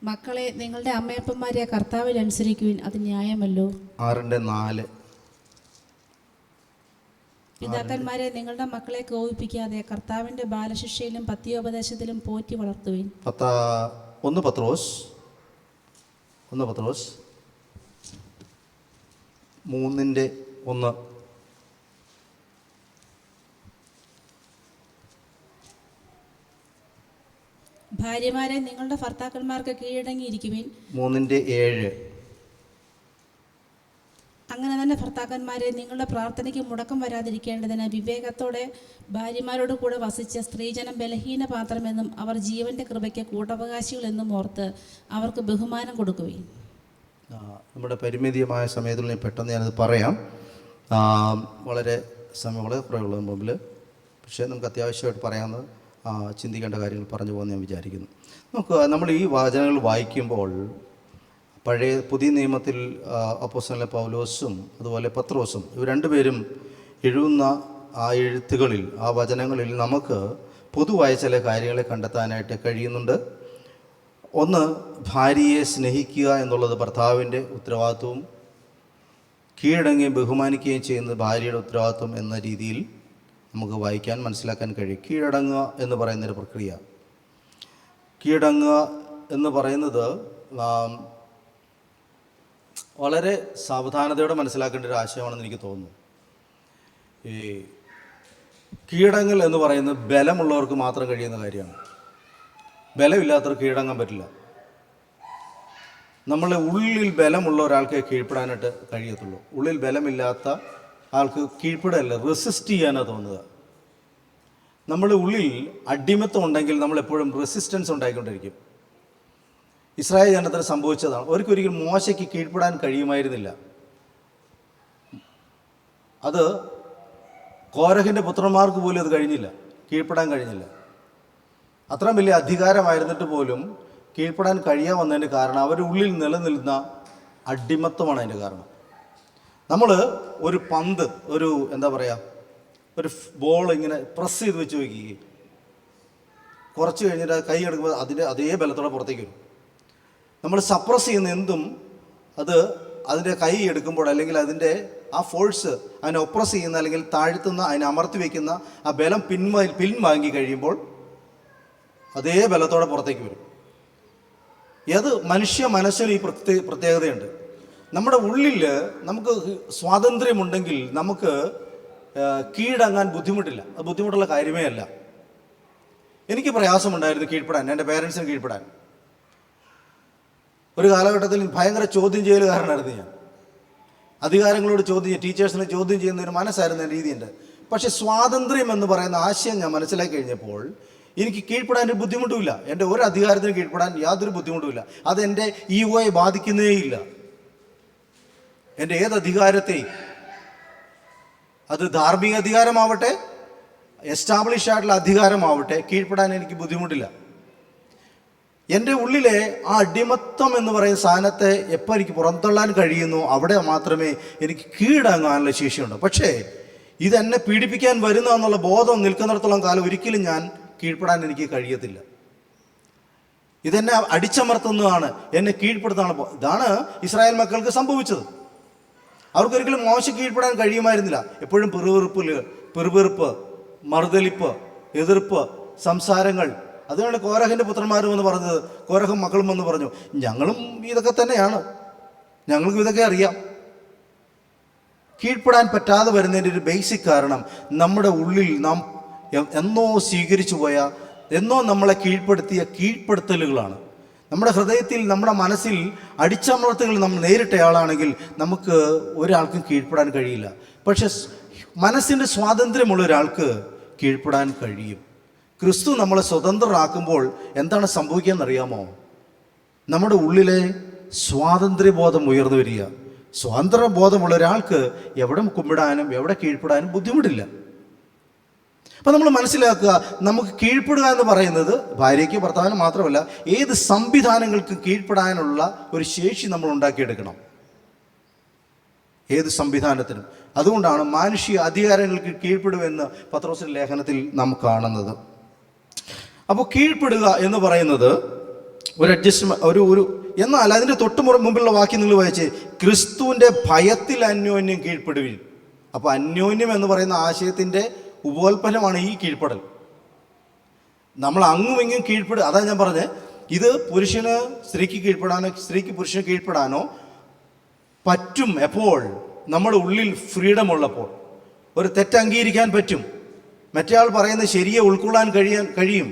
മക്കളെ നിങ്ങളുടെ അമ്മയപ്പന്മാരെ കർത്താവിൽ അനുസരിക്കുവിൻ, അത് ന്യായമല്ലോ. 6:4. പിതാക്കന്മാരെ നിങ്ങളുടെ മക്കളെ കോപിപ്പിക്കാതെ കർത്താവിന്റെ ബാലശിക്ഷയിലും പത്യോപദേശത്തിലും പോറ്റി വളർത്തുവിൻ. 1 പത്രോസ് 3:1. ഭാര്യമാരെ നിങ്ങളുടെ ഭർത്താക്കന്മാർക്ക് കീഴടങ്ങിയിരിക്കുവിൻ. 3:7. അങ്ങനെ തന്നെ ഭർത്താക്കന്മാരെ നിങ്ങളുടെ പ്രാർത്ഥനയ്ക്ക് മുടക്കം വരാതിരിക്കേണ്ടതിന് വിവേകത്തോടെ ഭാര്യമാരോട് കൂടെ വസിച്ച സ്ത്രീജനം ബലഹീന പാത്രമെന്നും അവർ ജീവന്റെ കൃപയ്ക്ക് കൂട്ടവകാശികളെന്നും ഓർത്ത് അവർക്ക് ബഹുമാനം കൊടുക്കുവിൻ. നമ്മുടെ പരിമിതമായ സമയത്തിൽ പെട്ടെന്ന് ഞാനത് പറയാം. വളരെ കുറവുള്ള മുമ്പിൽ, പക്ഷേ നമുക്ക് അത്യാവശ്യമായിട്ട് പറയാവുന്ന ചിന്തിക്കേണ്ട കാര്യങ്ങൾ പറഞ്ഞു പോകുമെന്ന് ഞാൻ വിചാരിക്കുന്നു. നമ്മൾ ഈ വാചനങ്ങൾ വായിക്കുമ്പോൾ പുതിയ നിയമത്തിൽ അപ്പോസ്തലനായ പൗലോസും അതുപോലെ പത്രോസും ഇവർ രണ്ടുപേരും എഴുതുന്ന ആ എഴുത്തുകളിൽ, ആ വചനങ്ങളിൽ നമുക്ക് പൊതുവായ ചില കാര്യങ്ങളെ കണ്ടെത്താനായിട്ട് കഴിയുന്നുണ്ട്. ഒന്ന്, ഭാര്യയെ സ്നേഹിക്കുക എന്നുള്ളത് ഭർത്താവിൻ്റെ ഉത്തരവാദിത്വവും കീഴടങ്ങുകയും ബഹുമാനിക്കുകയും ചെയ്യുന്നത് ഭാര്യയുടെ ഉത്തരവാദിത്വം എന്ന രീതിയിൽ നമുക്ക് വായിക്കാൻ മനസ്സിലാക്കാൻ കഴിയും. കീഴടങ്ങുക എന്ന് പറയുന്നൊരു പ്രക്രിയ, കീഴടങ്ങുക എന്ന് പറയുന്നത് വളരെ സാവധാനതയോടെ മനസ്സിലാക്കേണ്ട ഒരു ആശയമാണെന്ന് എനിക്ക് തോന്നുന്നു. ഈ കീഴടങ്ങൽ എന്ന് പറയുന്നത് ബലമുള്ളവർക്ക് മാത്രം കഴിയുന്ന കാര്യമാണ്. ബലമില്ലാത്തവർക്ക് കീഴടങ്ങാൻ പറ്റില്ല. നമ്മളെ ഉള്ളിൽ ബലമുള്ള ഒരാൾക്ക് കീഴ്പ്പെടാനായിട്ട് കഴിയത്തുള്ളൂ. ഉള്ളിൽ ബലമില്ലാത്ത ആൾക്ക് കീഴ്പ്പെടല്ല, റെസിസ്റ്റ് ചെയ്യാനാണ് തോന്നുക. നമ്മുടെ ഉള്ളിൽ അടിമത്തം ഉണ്ടെങ്കിൽ നമ്മളെപ്പോഴും റെസിസ്റ്റൻസ് ഉണ്ടായിക്കൊണ്ടിരിക്കും. ഇസ്രായേൽ ജനത്തിന് സംഭവിച്ചതാണ്. ഒരിക്കലും മോശയ്ക്ക് കീഴ്പ്പെടാൻ കഴിയുമായിരുന്നില്ല. അത് കോരഹിൻ്റെ പുത്രന്മാർക്ക് പോലും അത് കഴിഞ്ഞില്ല, കീഴ്പ്പെടാൻ കഴിഞ്ഞില്ല. അത്രയും വലിയ അധികാരമായിരുന്നിട്ട് പോലും കീഴ്പ്പെടാൻ കഴിയാൻ വന്നതിന് കാരണം അവരുടെ ഉള്ളിൽ നിലനിൽക്കുന്ന അടിമത്തമാണ് അതിൻ്റെ കാരണം. നമ്മൾ ഒരു പന്ത്, ഒരു എന്താ പറയുക, ഒരു ബോൾ ഇങ്ങനെ പ്രസ് ചെയ്ത് വെച്ച് വയ്ക്കുകയും കുറച്ച് കഴിഞ്ഞിട്ട് കൈ എടുക്കുമ്പോൾ അതിൻ്റെ അതേ ബലത്തോടെ പുറത്തേക്ക് വരും. നമ്മൾ സപ്രസ് ചെയ്യുന്ന എന്തും അതിൻ്റെ കൈ എടുക്കുമ്പോൾ അല്ലെങ്കിൽ അതിൻ്റെ ആ ഫോഴ്സ് അതിനെ ഒപ്രസ് ചെയ്യുന്ന അല്ലെങ്കിൽ താഴ്ത്തുന്ന, അതിനെ അമർത്തി വയ്ക്കുന്ന ആ ബലം പിൻവാങ്ങി കഴിയുമ്പോൾ അതേ ബലത്തോടെ പുറത്തേക്ക് വരും. അത് മനുഷ്യ മനസ്സിന് ഈ പ്രത്യേകതയുണ്ട്. നമ്മുടെ ഉള്ളിൽ നമുക്ക് സ്വാതന്ത്ര്യമുണ്ടെങ്കിൽ നമുക്ക് കീഴടങ്ങാൻ ബുദ്ധിമുട്ടില്ല. അത് ബുദ്ധിമുട്ടുള്ള കാര്യമേ അല്ല. എനിക്ക് പ്രയാസമുണ്ടായിരുന്നു കീഴ്പ്പെടാൻ, എൻ്റെ പേരൻസിന് കീഴ്പ്പെടാൻ. ഒരു കാലഘട്ടത്തിൽ ഭയങ്കര ചോദ്യം ചെയ്യലുകാരനായിരുന്നു ഞാൻ. അധികാരങ്ങളോട് ടീച്ചേഴ്സിനെ ചോദ്യം ചെയ്യുന്ന ഒരു മനസ്സായിരുന്ന രീതിയുണ്ട്. പക്ഷേ സ്വാതന്ത്ര്യം എന്ന് പറയുന്ന ആശയം ഞാൻ മനസ്സിലാക്കി കഴിഞ്ഞപ്പോൾ എനിക്ക് കീഴ്പ്പെടാൻ ഒരു ബുദ്ധിമുട്ടുമില്ല. എൻ്റെ ഒരു അധികാരത്തിന് കീഴ്പ്പെടാൻ യാതൊരു ബുദ്ധിമുട്ടുമില്ല. അതെൻ്റെ ഈഗോയെ ബാധിക്കുന്നേയില്ല. എൻ്റെ ഏത് അധികാരത്തെയും, അത് ധാർമ്മിക അധികാരമാവട്ടെ, എസ്റ്റാബ്ലിഷ് ആയിട്ടുള്ള അധികാരമാവട്ടെ, കീഴ്പ്പെടാൻ എനിക്ക് ബുദ്ധിമുട്ടില്ല. എൻ്റെ ഉള്ളിലെ ആ അടിമത്തം എന്ന് പറയുന്ന സാധനത്തെ എപ്പോൾ എനിക്ക് പുറന്തള്ളാൻ കഴിയുന്നു അവിടെ മാത്രമേ എനിക്ക് കീഴടങ്ങാനുള്ള ശേഷിയുണ്ട്. പക്ഷേ ഇതെന്നെ പീഡിപ്പിക്കാൻ വരുന്ന എന്നുള്ള ബോധം നിൽക്കുന്നിടത്തോളം കാലം ഒരിക്കലും ഞാൻ കീഴ്പ്പെടാൻ എനിക്ക് കഴിയത്തില്ല. ഇതെന്നെ അടിച്ചമർത്തുന്നതാണ്, എന്നെ കീഴ്പ്പെടുത്താണ്. ഇതാണ് ഇസ്രായേൽ മക്കൾക്ക് സംഭവിച്ചത്. അവർക്കൊരിക്കലും മോശം കീഴ്പ്പെടാൻ കഴിയുമായിരുന്നില്ല. എപ്പോഴും പിറുപിറുപ്പ്, മറുതലിപ്പ്, എതിർപ്പ്, സംസാരങ്ങൾ. അതുകൊണ്ട് കോരഹിൻ്റെ പുത്രന്മാരും എന്ന് പറഞ്ഞത്, കോരഹും മക്കളും എന്ന് പറഞ്ഞു, ഞങ്ങളും ഇതൊക്കെ തന്നെയാണ്, ഞങ്ങൾക്കും ഇതൊക്കെ അറിയാം. കീഴ്പ്പെടാൻ പറ്റാതെ വരുന്നതിൻ്റെ ഒരു ബേസിക് കാരണം നമ്മുടെ ഉള്ളിൽ നാം എന്നോ സ്വീകരിച്ചു പോയ, എന്നോ നമ്മളെ കീഴ്പ്പെടുത്തിയ കീഴ്പ്പെടുത്തലുകളാണ്. നമ്മുടെ ഹൃദയത്തിൽ, നമ്മുടെ മനസ്സിൽ അടിച്ചമർത്തലുകൾ നമ്മൾ നേരിട്ടയാളാണെങ്കിൽ നമുക്ക് ഒരാൾക്കും കീഴ്പ്പെടാൻ കഴിയില്ല. പക്ഷെ മനസ്സിൻ്റെ സ്വാതന്ത്ര്യമുള്ള ഒരാൾക്ക് കീഴ്പ്പെടാൻ കഴിയും. ക്രിസ്തു നമ്മളെ സ്വതന്ത്രരാക്കുമ്പോൾ എന്താണ് സംഭവിക്കുകയെന്നറിയാമോ? നമ്മുടെ ഉള്ളിലെ സ്വാതന്ത്ര്യബോധം ഉയർന്നു വരിക. സ്വാതന്ത്ര്യബോധമുള്ള ഒരാൾക്ക് എവിടെ കുമ്പിടാനും എവിടെ കീഴ്പ്പെടാനും ബുദ്ധിമുട്ടില്ല. അപ്പം നമ്മൾ മനസ്സിലാക്കുക, നമുക്ക് കീഴ്പ്പെടുക എന്ന് പറയുന്നത് ഭാര്യയ്ക്ക് ഭർത്താവിന് മാത്രമല്ല, ഏത് സംവിധാനങ്ങൾക്ക് കീഴ്പ്പെടാനുള്ള ഒരു ശേഷി നമ്മൾ ഉണ്ടാക്കിയെടുക്കണം, ഏത് സംവിധാനത്തിനും. അതുകൊണ്ടാണ് മാനുഷിക അധികാരങ്ങൾക്ക് കീഴ്പ്പെടുമെന്ന് പത്രോസിന്റെ ലേഖനത്തിൽ നാം കാണുന്നത്. അപ്പോൾ കീഴ്പ്പെടുക എന്ന് പറയുന്നത് ഒരു അഡ്ജസ്റ്റ്മെന്റ്, എന്നാൽ അതിൻ്റെ മുമ്പുള്ള വാക്യം നിങ്ങൾ വായിച്ച്, ക്രിസ്തുവിൻ്റെ ഭയത്തിൽ അന്യോന്യം കീഴ്പ്പെടുവിൻ. അപ്പോൾ അന്യോന്യം എന്ന് പറയുന്ന ആശയത്തിൻ്റെ ഉപോൽപ്പന്നമാണ് ഈ കീഴ്പ്പെടൽ. നമ്മൾ അങ്ങും ഇങ്ങും കീഴ്പ്പെടുക. അതാണ് ഞാൻ പറഞ്ഞത്, ഇത് പുരുഷന് സ്ത്രീക്ക് കീഴ്പ്പെടാനോ സ്ത്രീക്ക് പുരുഷന് കീഴ്പ്പെടാനോ പറ്റും എപ്പോൾ നമ്മുടെ ഉള്ളിൽ ഫ്രീഡം ഉള്ളപ്പോൾ. ഒരു തെറ്റ് അംഗീകരിക്കാൻ പറ്റും, മറ്റേയാൾ പറയുന്നത് ശരിയെ ഉൾക്കൊള്ളാൻ കഴിയും.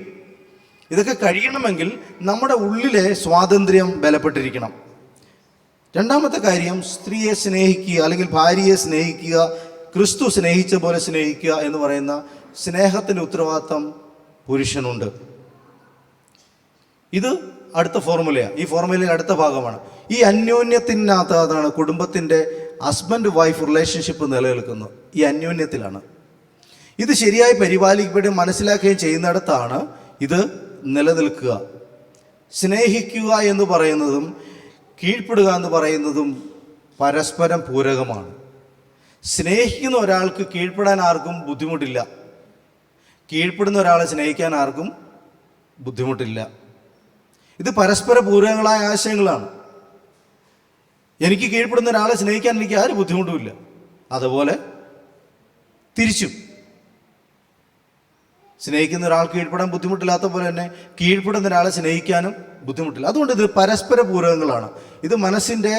ഇതൊക്കെ കഴിയണമെങ്കിൽ നമ്മുടെ ഉള്ളിലെ സ്വാതന്ത്ര്യം ബലപ്പെട്ടിരിക്കണം. രണ്ടാമത്തെ കാര്യം, സ്ത്രീയെ സ്നേഹിക്കുക അല്ലെങ്കിൽ ഭാര്യയെ സ്നേഹിക്കുക, ക്രിസ്തു സ്നേഹിച്ച പോലെ സ്നേഹിക്കുക എന്ന് പറയുന്ന സ്നേഹത്തിൻ്റെ ഉത്തരവാദിത്വം പുരുഷനുണ്ട്. ഇത് അടുത്ത ഫോർമുലയാണ്. ഈ ഫോർമുലയിൽ അടുത്ത ഭാഗമാണ്. ഈ അന്യോന്യത്തിനകത്ത് അതാണ് കുടുംബത്തിൻ്റെ ഹസ്ബൻഡ് വൈഫ് റിലേഷൻഷിപ്പ് നിലനിൽക്കുന്നത്. ഈ അന്യോന്യത്തിലാണ്. ഇത് ശരിയായി പരിപാലിക്കപ്പെടുകയും മനസ്സിലാക്കുകയും ചെയ്യുന്നിടത്താണ് ഇത് നിലനിൽക്കുക. സ്നേഹിക്കുക എന്ന് പറയുന്നതും കീഴ്പ്പെടുക എന്ന് പറയുന്നതും പരസ്പരം പൂരകമാണ്. സ്നേഹിക്കുന്ന ഒരാൾക്ക് കീഴ്പ്പെടാൻ ആർക്കും ബുദ്ധിമുട്ടില്ല, കീഴ്പ്പെടുന്ന ഒരാളെ സ്നേഹിക്കാൻ ആർക്കും ബുദ്ധിമുട്ടില്ല. ഇത് പരസ്പര പൂരകങ്ങളായ ആശയങ്ങളാണ്. എനിക്ക് കീഴ്പ്പെടുന്ന ഒരാളെ സ്നേഹിക്കാൻ എനിക്ക് ആരും ബുദ്ധിമുട്ടുമില്ല. അതുപോലെ തിരിച്ചും സ്നേഹിക്കുന്ന ഒരാൾക്ക് കീഴ്പ്പെടാൻ ബുദ്ധിമുട്ടില്ലാത്ത പോലെ തന്നെ കീഴ്പ്പെടുന്ന ഒരാളെ സ്നേഹിക്കാനും ബുദ്ധിമുട്ടില്ല. അതുകൊണ്ട് ഇത് പരസ്പര പൂരകങ്ങളാണ്. ഇത് മനസ്സിൻ്റെ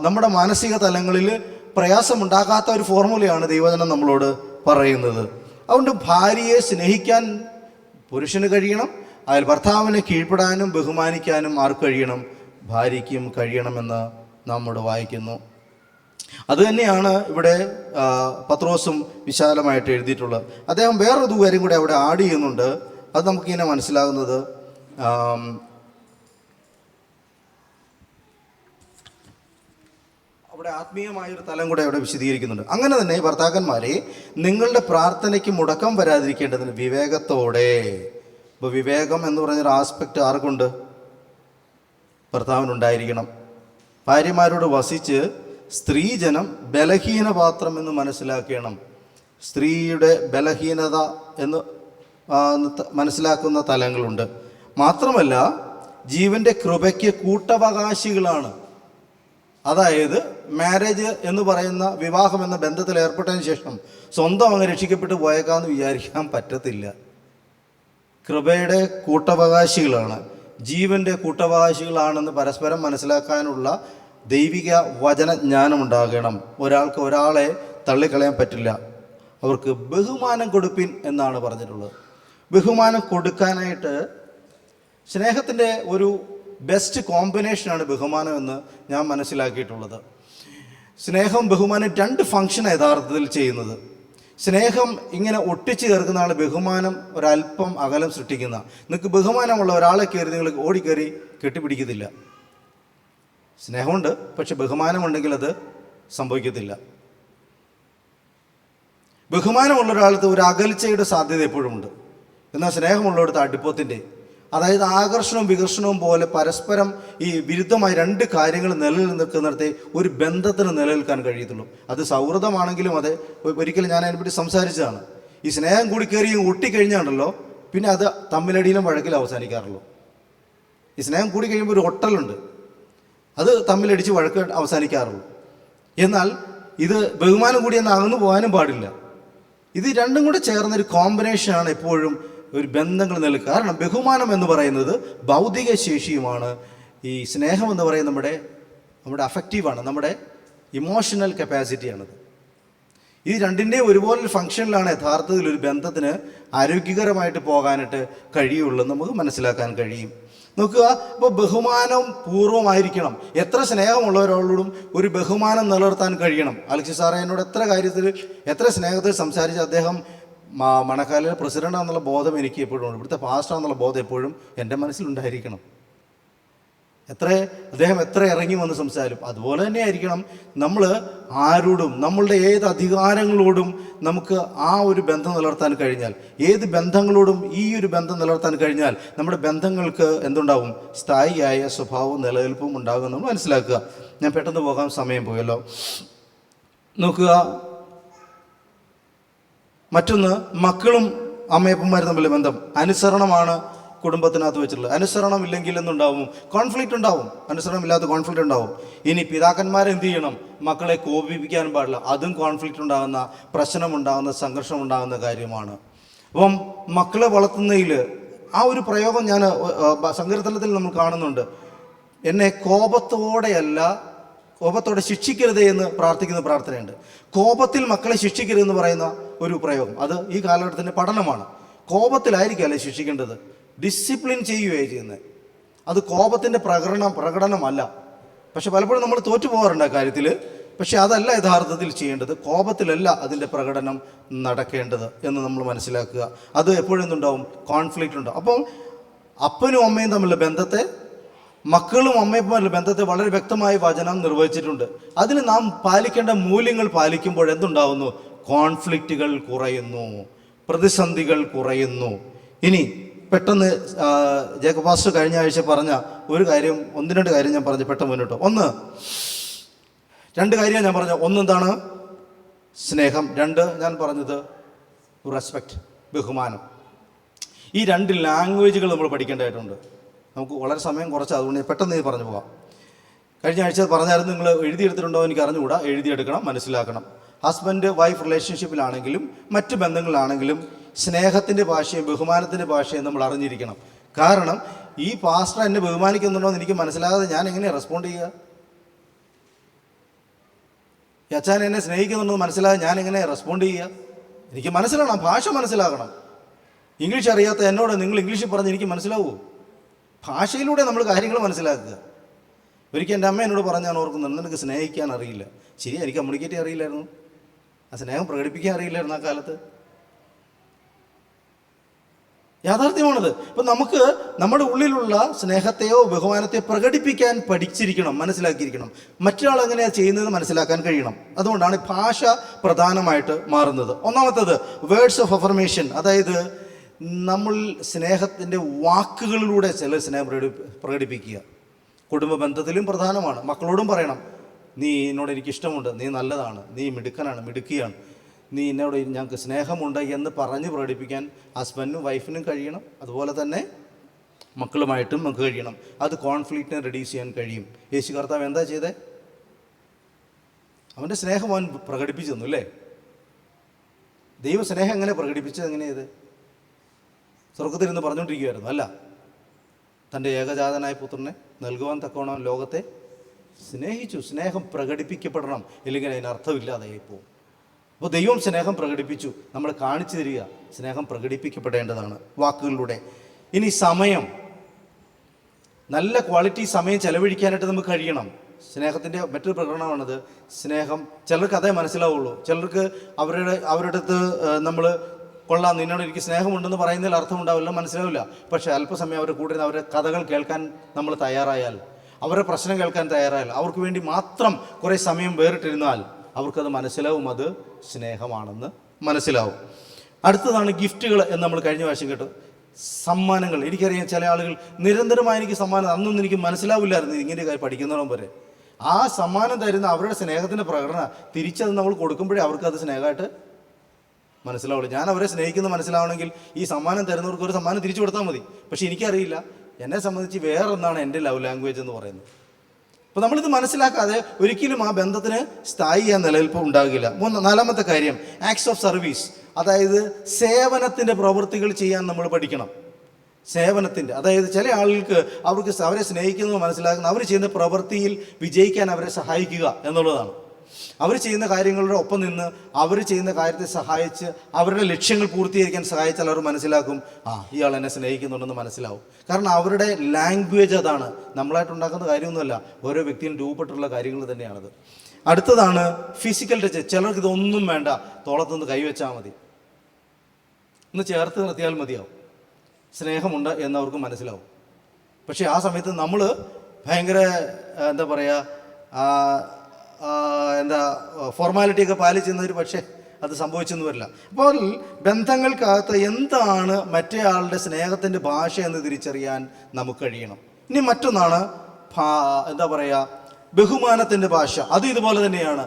നമ്മുടെ മാനസിക തലങ്ങളിൽ പ്രയാസമുണ്ടാകാത്ത ഒരു ഫോർമുലയാണ് ദൈവജനം നമ്മളോട് പറയുന്നത്. അതുകൊണ്ട് ഭാര്യയെ സ്നേഹിക്കാൻ പുരുഷന് കഴിയണം, അതിൽ ഭർത്താവിനെ കീഴ്പ്പെടാനും ബഹുമാനിക്കാനും ആർക്ക് കഴിയണം? ഭാര്യയ്ക്കും കഴിയണമെന്ന് നമ്മോട് വായിക്കുന്നു. അതുതന്നെയാണ് ഇവിടെ പത്രോസും വിശാലമായിട്ട് എഴുതിയിട്ടുള്ളത്. അദ്ദേഹം വേറൊരു കാര്യം കൂടെ അവിടെ ആഡ് ചെയ്യുന്നുണ്ട്. അത് നമുക്കിങ്ങനെ മനസ്സിലാകുന്നത്, അവിടെ ആത്മീയമായൊരു തലം കൂടെ അവിടെ വിശദീകരിക്കുന്നുണ്ട്. അങ്ങനെ തന്നെ ഭർത്താക്കന്മാരെ, നിങ്ങളുടെ പ്രാർത്ഥനയ്ക്ക് മുടക്കം വരാതിരിക്കേണ്ടതിന് വിവേകത്തോടെ അപ്പോൾ വിവേകം എന്ന് പറഞ്ഞൊരു ആസ്പെക്റ്റ് ആർക്കുണ്ട്? ഭർത്താവിനുണ്ടായിരിക്കണം. ഭാര്യമാരോട് വസിച്ച് സ്ത്രീജനം ബലഹീന പാത്രം എന്ന് മനസ്സിലാക്കണം. സ്ത്രീയുടെ ബലഹീനത എന്ന് മനസ്സിലാക്കുന്ന തലങ്ങളുണ്ട്. മാത്രമല്ല ജീവൻ്റെ കൃപയ്ക്ക് കൂട്ടവകാശികളാണ്. അതായത് മാരേജ് എന്ന് പറയുന്ന വിവാഹം എന്ന ബന്ധത്തിൽ ഏർപ്പെട്ടതിന് ശേഷം സ്വന്തം അങ്ങ് രക്ഷിക്കപ്പെട്ട് പോയേക്കാമെന്ന് വിചാരിക്കാൻ പറ്റത്തില്ല. കൃപയുടെ കൂട്ടവകാശികളാണ്, ജീവൻ്റെ കൂട്ടവകാശികളാണെന്ന് പരസ്പരം മനസ്സിലാക്കാനുള്ള ദൈവിക വചനജ്ഞാനമുണ്ടാകണം. ഒരാൾക്ക് ഒരാളെ തള്ളിക്കളയാൻ പറ്റില്ല. അവർക്ക് ബഹുമാനം കൊടുപ്പിൻ എന്നാണ് പറഞ്ഞിട്ടുള്ളത്. ബഹുമാനം കൊടുക്കാനായിട്ട് സ്നേഹത്തിൻ്റെ ഒരു ബെസ്റ്റ് കോമ്പിനേഷനാണ് ബഹുമാനം എന്ന് ഞാൻ മനസ്സിലാക്കിയിട്ടുള്ളത്. സ്നേഹം ബഹുമാനം 2 ഫംഗ്ഷൻ യഥാർത്ഥത്തിൽ ചെയ്യുന്നത്. സ്നേഹം ഇങ്ങനെ ഒട്ടിച്ചു ചേർക്കുന്നതാണ് ബഹുമാനം ഒരല്പം അകലം സൃഷ്ടിക്കുന്ന. നിങ്ങൾക്ക് ബഹുമാനമുള്ള ഒരാളെ കയറി നിങ്ങൾ ഓടിക്കയറി കെട്ടിപ്പിടിക്കത്തില്ല. സ്നേഹമുണ്ട്, പക്ഷെ ബഹുമാനമുണ്ടെങ്കിൽ അത് സംഭവിക്കത്തില്ല. ബഹുമാനമുള്ള ഒരാൾക്ക് ഒരു അകൽച്ചയുടെ സാധ്യത എപ്പോഴും ഉണ്ട്. എന്നാൽ സ്നേഹമുള്ളിടത്ത് അടുപ്പത്തിൻ്റെ, അതായത് ആകർഷണവും വികർഷണവും പോലെ പരസ്പരം ഈ വിരുദ്ധമായ 2 കാര്യങ്ങൾ നിലനിൽക്കുന്നിടത്തെ ഒരു ബന്ധത്തിന് നിലനിൽക്കാൻ കഴിയത്തുള്ളൂ. അത് സൗഹൃദമാണെങ്കിലും അതെ. ഒരിക്കലും ഞാൻ അതിനെപ്പറ്റി സംസാരിച്ചതാണ്. ഈ സ്നേഹം കൂടി കയറി ഒട്ടിക്കഴിഞ്ഞാണല്ലോ പിന്നെ അത് തമ്മിലടിയിലും വഴക്കിലും അവസാനിക്കാറുള്ളൂ. ഈ സ്നേഹം കൂടി കഴിയുമ്പോൾ ഒരു ഒട്ടലുണ്ട്, അത് തമ്മിലടിച്ച് വഴക്ക് അവസാനിക്കാറുള്ളൂ. എന്നാൽ ഇത് ബഹുമാനം കൂടി എന്ന് അകന്നു പോകാനും പാടില്ല. ഇത് രണ്ടും കൂടെ ചേർന്നൊരു കോമ്പിനേഷനാണ് എപ്പോഴും ഒരു ബന്ധങ്ങൾ നിലനിൽക്കുക. കാരണം ബഹുമാനം എന്ന് പറയുന്നത് ഭൗതിക ശേഷിയുമാണ്. ഈ സ്നേഹം എന്ന് പറയുന്നത് നമ്മുടെ അഫക്റ്റീവാണ്, നമ്മുടെ ഇമോഷണൽ കപ്പാസിറ്റിയാണത്. ഈ രണ്ടിൻ്റെയും ഒരുപോലെ ഫംഗ്ഷനിലാണ് യഥാർത്ഥത്തിൽ ഒരു ബന്ധത്തിന് ആരോഗ്യകരമായിട്ട് പോകാനായിട്ട് കഴിയുള്ളൂ നമുക്ക് മനസ്സിലാക്കാൻ കഴിയും. നോക്കുക, ഇപ്പോൾ ബഹുമാനം പൂർവ്വമായിരിക്കണം. എത്ര സ്നേഹമുള്ളവരോടും ഒരു ബഹുമാനം നിലനിർത്താൻ കഴിയണം. അലക്സി സാറേ എന്നോട് എത്ര സ്നേഹത്തിൽ സംസാരിച്ച് അദ്ദേഹം മണക്കാലിലെ പ്രസിഡൻ്റാണെന്നുള്ള ബോധം എനിക്ക് എപ്പോഴും ഉണ്ട്. ഇവിടുത്തെ പാസ്റ്ററാണെന്നുള്ള ബോധം എപ്പോഴും എൻ്റെ മനസ്സിലുണ്ടായിരിക്കണം. അദ്ദേഹം എത്ര ഇറങ്ങി വന്ന് സംസാരിക്കും. അതുപോലെ തന്നെ ആയിരിക്കണം നമ്മൾ ആരോടും, നമ്മളുടെ ഏത് അധികാരങ്ങളോടും നമുക്ക് ആ ഒരു ബന്ധം നിലനിർത്താൻ കഴിഞ്ഞാൽ, ഏത് ബന്ധങ്ങളോടും ഈ ഒരു ബന്ധം നിലനിർത്താൻ കഴിഞ്ഞാൽ നമ്മുടെ ബന്ധങ്ങൾക്ക് എന്തുണ്ടാവും? സ്ഥായിയായ സ്വഭാവവും നിലനിൽപ്പും ഉണ്ടാകും നമ്മൾ മനസ്സിലാക്കുക. ഞാൻ പെട്ടെന്ന് പോകാൻ സമയം പോയല്ലോ. നോക്കുക, മറ്റൊന്ന് മക്കളും അമ്മയപ്പന്മാരും തമ്മിലുള്ള ബന്ധം. അനുസരണമാണ് കുടുംബത്തിനകത്ത് വെച്ചിട്ടുള്ളത്. അനുസരണം ഇല്ലെങ്കിൽ എന്തുണ്ടാവും? കോൺഫ്ലിക്റ്റ് ഉണ്ടാവും. അനുസരണമില്ലാത്ത കോൺഫ്ലിക്റ്റ് ഉണ്ടാവും. ഇനി പിതാക്കന്മാരെന്ത് ചെയ്യണം? മക്കളെ കോപിപ്പിക്കാൻ പാടില്ല. അതും കോൺഫ്ലിക്റ്റ് ഉണ്ടാകുന്ന, പ്രശ്നമുണ്ടാകുന്ന, സംഘർഷം ഉണ്ടാകുന്ന കാര്യമാണ്. അപ്പം മക്കളെ വളർത്തുന്നതിൽ ആ ഒരു പ്രയോഗം ഞാൻ സങ്കീർത്തനത്തിൽ നമ്മൾ കാണുന്നുണ്ട്. എന്നെ കോപത്തോടെ ശിക്ഷിക്കരുതേ എന്ന് പ്രാർത്ഥിക്കുന്ന പ്രാർത്ഥനയുണ്ട്. കോപത്തിൽ മക്കളെ ശിക്ഷിക്കരുതെന്ന് പറയുന്ന ഒരു പ്രയോഗം, അത് ഈ കാലഘട്ടത്തിൻ്റെ പഠനമാണ്. കോപത്തിലായിരിക്കുമല്ലേ ശിക്ഷിക്കേണ്ടത്? ഡിസിപ്ലിൻ ചെയ്യുകയാണ് ചെയ്യുന്നത്. അത് കോപത്തിൻ്റെ പ്രകടനമല്ല. പക്ഷെ പലപ്പോഴും നമ്മൾ തോറ്റു പോകാറുണ്ട് ആ കാര്യത്തിൽ. പക്ഷെ അതല്ല യഥാർത്ഥത്തിൽ ചെയ്യേണ്ടത്. കോപത്തിലല്ല അതിൻ്റെ പ്രകടനം നടക്കേണ്ടത് എന്ന് നമ്മൾ മനസ്സിലാക്കുക. അത് എപ്പോഴും എന്തുണ്ടാവും? കോൺഫ്ലിക്റ്റ് ഉണ്ടാവും. അപ്പം അപ്പനും അമ്മയും തമ്മിലുള്ള ബന്ധത്തെ, മക്കളും അമ്മയപ്പന്മാരുടെ ബന്ധത്തെ വളരെ വ്യക്തമായി വചനം നിർവചിച്ചിട്ടുണ്ട്. അതിന് നാം പാലിക്കേണ്ട മൂല്യങ്ങൾ പാലിക്കുമ്പോൾ എന്തുണ്ടാവുന്നു? കോൺഫ്ലിക്റ്റുകൾ കുറയുന്നു, പ്രതിസന്ധികൾ കുറയുന്നു. ഇനി പെട്ടെന്ന് ജേക്കബ് പാസ്റ്റർ കഴിഞ്ഞ ആഴ്ച പറഞ്ഞ ഒരു കാര്യം, 1-2 കാര്യം ഞാൻ പറഞ്ഞു പെട്ടെന്ന് മുന്നോട്ട്. 2 കാര്യം ഞാൻ പറഞ്ഞു. എന്താണ്? സ്നേഹം. 2 ഞാൻ പറഞ്ഞത് റെസ്പെക്റ്റ്, ബഹുമാനം. ഈ 2 ലാംഗ്വേജുകൾ നമ്മൾ പഠിക്കേണ്ടതായിട്ടുണ്ട്. നമുക്ക് വളരെ സമയം കുറച്ച്, അതുകൊണ്ട് പെട്ടെന്ന് പറഞ്ഞു പോകാം. കഴിഞ്ഞ ആഴ്ച പറഞ്ഞായിരുന്നു, നിങ്ങൾ എഴുതിയെടുത്തിട്ടുണ്ടോ എനിക്ക് അറിഞ്ഞുകൂടാ. എഴുതിയെടുക്കണം, മനസ്സിലാക്കണം. ഹസ്ബൻഡ് വൈഫ് റിലേഷൻഷിപ്പിലാണെങ്കിലും മറ്റ് ബന്ധങ്ങളിലാണെങ്കിലും സ്നേഹത്തിൻ്റെ ഭാഷയും ബഹുമാനത്തിൻ്റെ ഭാഷയും നമ്മൾ അറിഞ്ഞിരിക്കണം. കാരണം ഈ പാസ്റ്റർ എന്നെ ബഹുമാനിക്കുന്നുണ്ടോ എന്ന് എനിക്ക് മനസ്സിലാകാതെ ഞാൻ എങ്ങനെയാണ് റെസ്പോണ്ട് ചെയ്യുക? അച്ഛൻ എന്നെ സ്നേഹിക്കുന്നുണ്ടോ എന്ന് മനസ്സിലാകാതെ ഞാൻ എങ്ങനെയാണ് റെസ്പോണ്ട് ചെയ്യുക? എനിക്ക് മനസ്സിലാകണം, ഭാഷ മനസ്സിലാകണം. ഇംഗ്ലീഷ് അറിയാത്ത എന്നോട് നിങ്ങൾ ഇംഗ്ലീഷിൽ പറഞ്ഞ് എനിക്ക് മനസ്സിലാവുമോ? ഭാഷയിലൂടെ നമ്മൾ കാര്യങ്ങൾ മനസ്സിലാക്കുക. ഒരിക്കൽ എൻ്റെ അമ്മ എന്നോട് പറഞ്ഞാണ് ഓർക്കുന്നത്, നിനക്ക് സ്നേഹിക്കാൻ അറിയില്ല. ശരി, എനിക്ക് കമ്മ്യൂണിക്കേറ്റ് അറിയില്ലായിരുന്നു, ആ സ്നേഹം പ്രകടിപ്പിക്കാൻ അറിയില്ലായിരുന്നു ആ കാലത്ത്. യാഥാർത്ഥ്യമാണത്. ഇപ്പം നമുക്ക് നമ്മുടെ ഉള്ളിലുള്ള സ്നേഹത്തെയോ ബഹുമാനത്തെയോ പ്രകടിപ്പിക്കാൻ പഠിച്ചിരിക്കണം, മനസ്സിലാക്കിയിരിക്കണം. മറ്റൊരാൾ എങ്ങനെയാണ് ചെയ്യുന്നതെന്ന് മനസ്സിലാക്കാൻ കഴിയണം. അതുകൊണ്ടാണ് ഭാഷ പ്രധാനമായിട്ട് മാറുന്നത്. ഒന്നാമത്തേത് വേർഡ്സ് ഓഫ് അഫർമേഷൻ, അതായത് നമ്മൾ സ്നേഹത്തിൻ്റെ വാക്കുകളിലൂടെ ചില സ്നേഹം പ്രകടിപ്പിക്കുക. കുടുംബ ബന്ധത്തിലും പ്രധാനമാണ്. മക്കളോടും പറയണം, നീ എന്നോട് എനിക്കിഷ്ടമുണ്ട്, നീ നല്ലതാണ്, നീ മിടുക്കനാണ്, മിടുക്കിയാണ്, നീ എന്നോട് ഞങ്ങൾക്ക് സ്നേഹമുണ്ട് എന്ന് പറഞ്ഞ് പ്രകടിപ്പിക്കാൻ ഹസ്ബൻഡിനും വൈഫിനും കഴിയണം. അതുപോലെ തന്നെ മക്കളുമായിട്ടും നമുക്ക് കഴിയണം. അത് കോൺഫ്ലിക്റ്റിനെ റെഡ്യൂസ് ചെയ്യാൻ കഴിയും. യേശു കർത്താവ് എന്താ ചെയ്തേ? അവൻ്റെ സ്നേഹം അവൻ പ്രകടിപ്പിച്ചു തന്നു, അല്ലേ? ദൈവ സ്നേഹം എങ്ങനെ പ്രകടിപ്പിച്ചത്? എങ്ങനെയത്? സ്വർഗത്തിലിരുന്ന് പറഞ്ഞുകൊണ്ടിരിക്കുകയായിരുന്നു? അല്ല, തൻ്റെ ഏകജാതനായ പുത്രനെ നൽകുവാൻ തക്കവണ്ണം ലോകത്തെ സ്നേഹിച്ചു. സ്നേഹം പ്രകടിപ്പിക്കപ്പെടണം, ഇല്ലെങ്കിൽ അതിന് അർത്ഥമില്ലാതായി പോകും. അപ്പോൾ ദൈവം സ്നേഹം പ്രകടിപ്പിച്ചു, നമ്മൾ കാണിച്ചു തരിക. സ്നേഹം പ്രകടിപ്പിക്കപ്പെടേണ്ടതാണ് വാക്കുകളിലൂടെ. ഇനി സമയം, നല്ല ക്വാളിറ്റി സമയം ചെലവഴിക്കാനായിട്ട് നമുക്ക് കഴിയണം. സ്നേഹത്തിൻ്റെ മറ്റൊരു പ്രകടനമാണത്. സ്നേഹം ചിലർക്ക് അതേ മനസ്സിലാവുള്ളൂ. ചിലർക്ക് അവരുടെ അടുത്ത് നമ്മൾ കൊള്ളാം, നിന്നോട് എനിക്ക് സ്നേഹമുണ്ടെന്ന് പറയുന്നതിൽ അർത്ഥമുണ്ടാവില്ല, മനസ്സിലാവില്ല. പക്ഷേ അല്പസമയം അവരുടെ കൂടെ അവരുടെ കഥകൾ കേൾക്കാൻ നമ്മൾ തയ്യാറായാൽ, അവരുടെ പ്രശ്നം കേൾക്കാൻ തയ്യാറായാൽ, അവർക്ക് വേണ്ടി മാത്രം കുറേ സമയം വേറിട്ടിരുന്നാൽ അവർക്കത് മനസ്സിലാവും, അത് സ്നേഹമാണെന്ന് മനസ്സിലാവും. അടുത്തതാണ് ഗിഫ്റ്റുകൾ എന്ന് നമ്മൾ കഴിഞ്ഞ പ്രാവശ്യം കേട്ടു. സമ്മാനങ്ങൾ. എനിക്കറിയാം ചില ആളുകൾ നിരന്തരമായി എനിക്ക് സമ്മാനം, അന്നൊന്നും എനിക്ക് മനസ്സിലാവില്ലായിരുന്നു ഇങ്ങനെ കാര്യം പഠിക്കുന്നതിനും വരെ. ആ സമ്മാനം തരുന്ന അവരുടെ സ്നേഹത്തിൻ്റെ പ്രകടനം തിരിച്ചത് നമ്മൾ കൊടുക്കുമ്പോഴേ അവർക്കത് സ്നേഹമായിട്ട് മനസ്സിലാവുള്ളൂ. ഞാൻ അവരെ സ്നേഹിക്കുന്നത് മനസ്സിലാവണമെങ്കിൽ ഈ സമ്മാനം തരുന്നവർക്ക് ഒരു സമ്മാനം തിരിച്ചു കൊടുത്താൽ മതി. പക്ഷേ എനിക്കറിയില്ല, എന്നെ സംബന്ധിച്ച് വേറൊന്നാണ് എൻ്റെ ലവ് ലാംഗ്വേജ് എന്ന് പറയുന്നത്. അപ്പോൾ നമ്മളിത് മനസ്സിലാക്കാതെ ഒരിക്കലും ആ ബന്ധത്തിന് സ്ഥായിയായ നിലനിൽപ്പ് ഉണ്ടാകില്ല. നാലാമത്തെ കാര്യം, ആക്ട്സ് ഓഫ് സർവീസ്. അതായത് സേവനത്തിൻ്റെ പ്രവൃത്തികൾ ചെയ്യാൻ നമ്മൾ പഠിക്കണം. സേവനത്തിൻ്റെ, അതായത് ചില ആളുകൾക്ക് അവരെ സ്നേഹിക്കുന്നത് മനസ്സിലാക്കുന്ന അവർ ചെയ്യുന്ന പ്രവൃത്തിയിൽ വിജയിക്കാൻ അവരെ സഹായിക്കുക എന്നുള്ളതാണ്. അവർ ചെയ്യുന്ന കാര്യങ്ങളുടെ ഒപ്പം നിന്ന് അവർ ചെയ്യുന്ന കാര്യത്തെ സഹായിച്ച് അവരുടെ ലക്ഷ്യങ്ങൾ പൂർത്തീകരിക്കാൻ സഹായിച്ചാൽ അവർ മനസ്സിലാക്കും, ഇയാൾ എന്നെ സ്നേഹിക്കുന്നുണ്ടെന്ന് മനസ്സിലാവും. കാരണം അവരുടെ ലാംഗ്വേജ് അതാണ്. നമ്മളായിട്ടുണ്ടാക്കുന്ന കാര്യമൊന്നുമല്ല, ഓരോ വ്യക്തിയും രൂപപ്പെട്ടുള്ള കാര്യങ്ങൾ തന്നെയാണത്. അടുത്തതാണ് ഫിസിക്കൽ ടച്ച്. ചിലർക്ക് ഇതൊന്നും വേണ്ട, തോളത്തുനിന്ന് കൈവച്ചാൽ മതി, ഒന്ന് ചേർത്ത് നിർത്തിയാൽ മതിയാവും, സ്നേഹമുണ്ട് എന്നവർക്ക് മനസ്സിലാവും. പക്ഷേ ആ സമയത്ത് നമ്മൾ ഭയങ്കര എന്താ പറയുക, ഫോർമാലിറ്റിയൊക്കെ പാലിച്ചെന്നൊരു പക്ഷേ അത് സംഭവിച്ചെന്ന് വരില്ല. അപ്പോൾ ബന്ധങ്ങൾക്കകത്ത് എന്താണ് മറ്റേ ആളുടെ സ്നേഹത്തിൻ്റെ ഭാഷ എന്ന് തിരിച്ചറിയാൻ നമുക്ക് കഴിയണം. ഇനി മറ്റൊന്നാണ് എന്താ പറയുക, ബഹുമാനത്തിൻ്റെ ഭാഷ. അത് ഇതുപോലെ തന്നെയാണ്.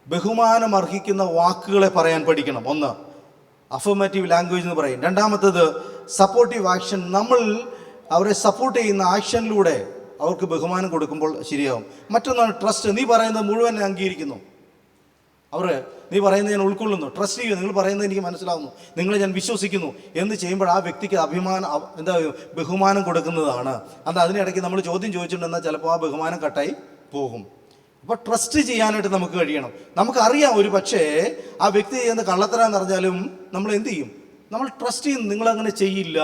ബഹുമാനം അർഹിക്കുന്ന വാക്കുകളെ പറയാൻ പഠിക്കണം. ഒന്ന്, അഫർമേറ്റീവ് ലാംഗ്വേജ് എന്ന് പറയും. രണ്ടാമത്തേത് സപ്പോർട്ടീവ് ആക്ഷൻ. നമ്മൾ അവരെ സപ്പോർട്ട് ചെയ്യുന്ന ആക്ഷനിലൂടെ അവർക്ക് ബഹുമാനം കൊടുക്കുമ്പോൾ ശരിയാവും. മറ്റൊന്നാണ് ട്രസ്റ്റ്. നീ പറയുന്നത് മുഴുവൻ അംഗീകരിക്കുന്നു, നീ പറയുന്നത് ഞാൻ ഉൾക്കൊള്ളുന്നു, ട്രസ്റ്റ് ചെയ്യുന്നു, നിങ്ങൾ പറയുന്നത് എനിക്ക് മനസ്സിലാവുന്നു, നിങ്ങളെ ഞാൻ വിശ്വസിക്കുന്നു എന്ന് ചെയ്യുമ്പോൾ ആ വ്യക്തിക്ക് ബഹുമാനം കൊടുക്കുന്നതാണ്. അതിനിടയ്ക്ക് നമ്മൾ ചോദ്യം ചോദിച്ചിട്ടുണ്ടെന്നാൽ ചിലപ്പോൾ ആ ബഹുമാനം കട്ടായി പോകും. അപ്പോൾ ട്രസ്റ്റ് ചെയ്യാനായിട്ട് നമുക്ക് കഴിയണം. നമുക്കറിയാം ഒരു പക്ഷേ ആ വ്യക്തി ചെയ്യുന്ന കള്ളത്തരാന്ന് പറഞ്ഞാലും നമ്മൾ എന്ത് ചെയ്യും? നമ്മൾ ട്രസ്റ്റ് ചെയ്യും, നിങ്ങളങ്ങനെ ചെയ്യില്ല,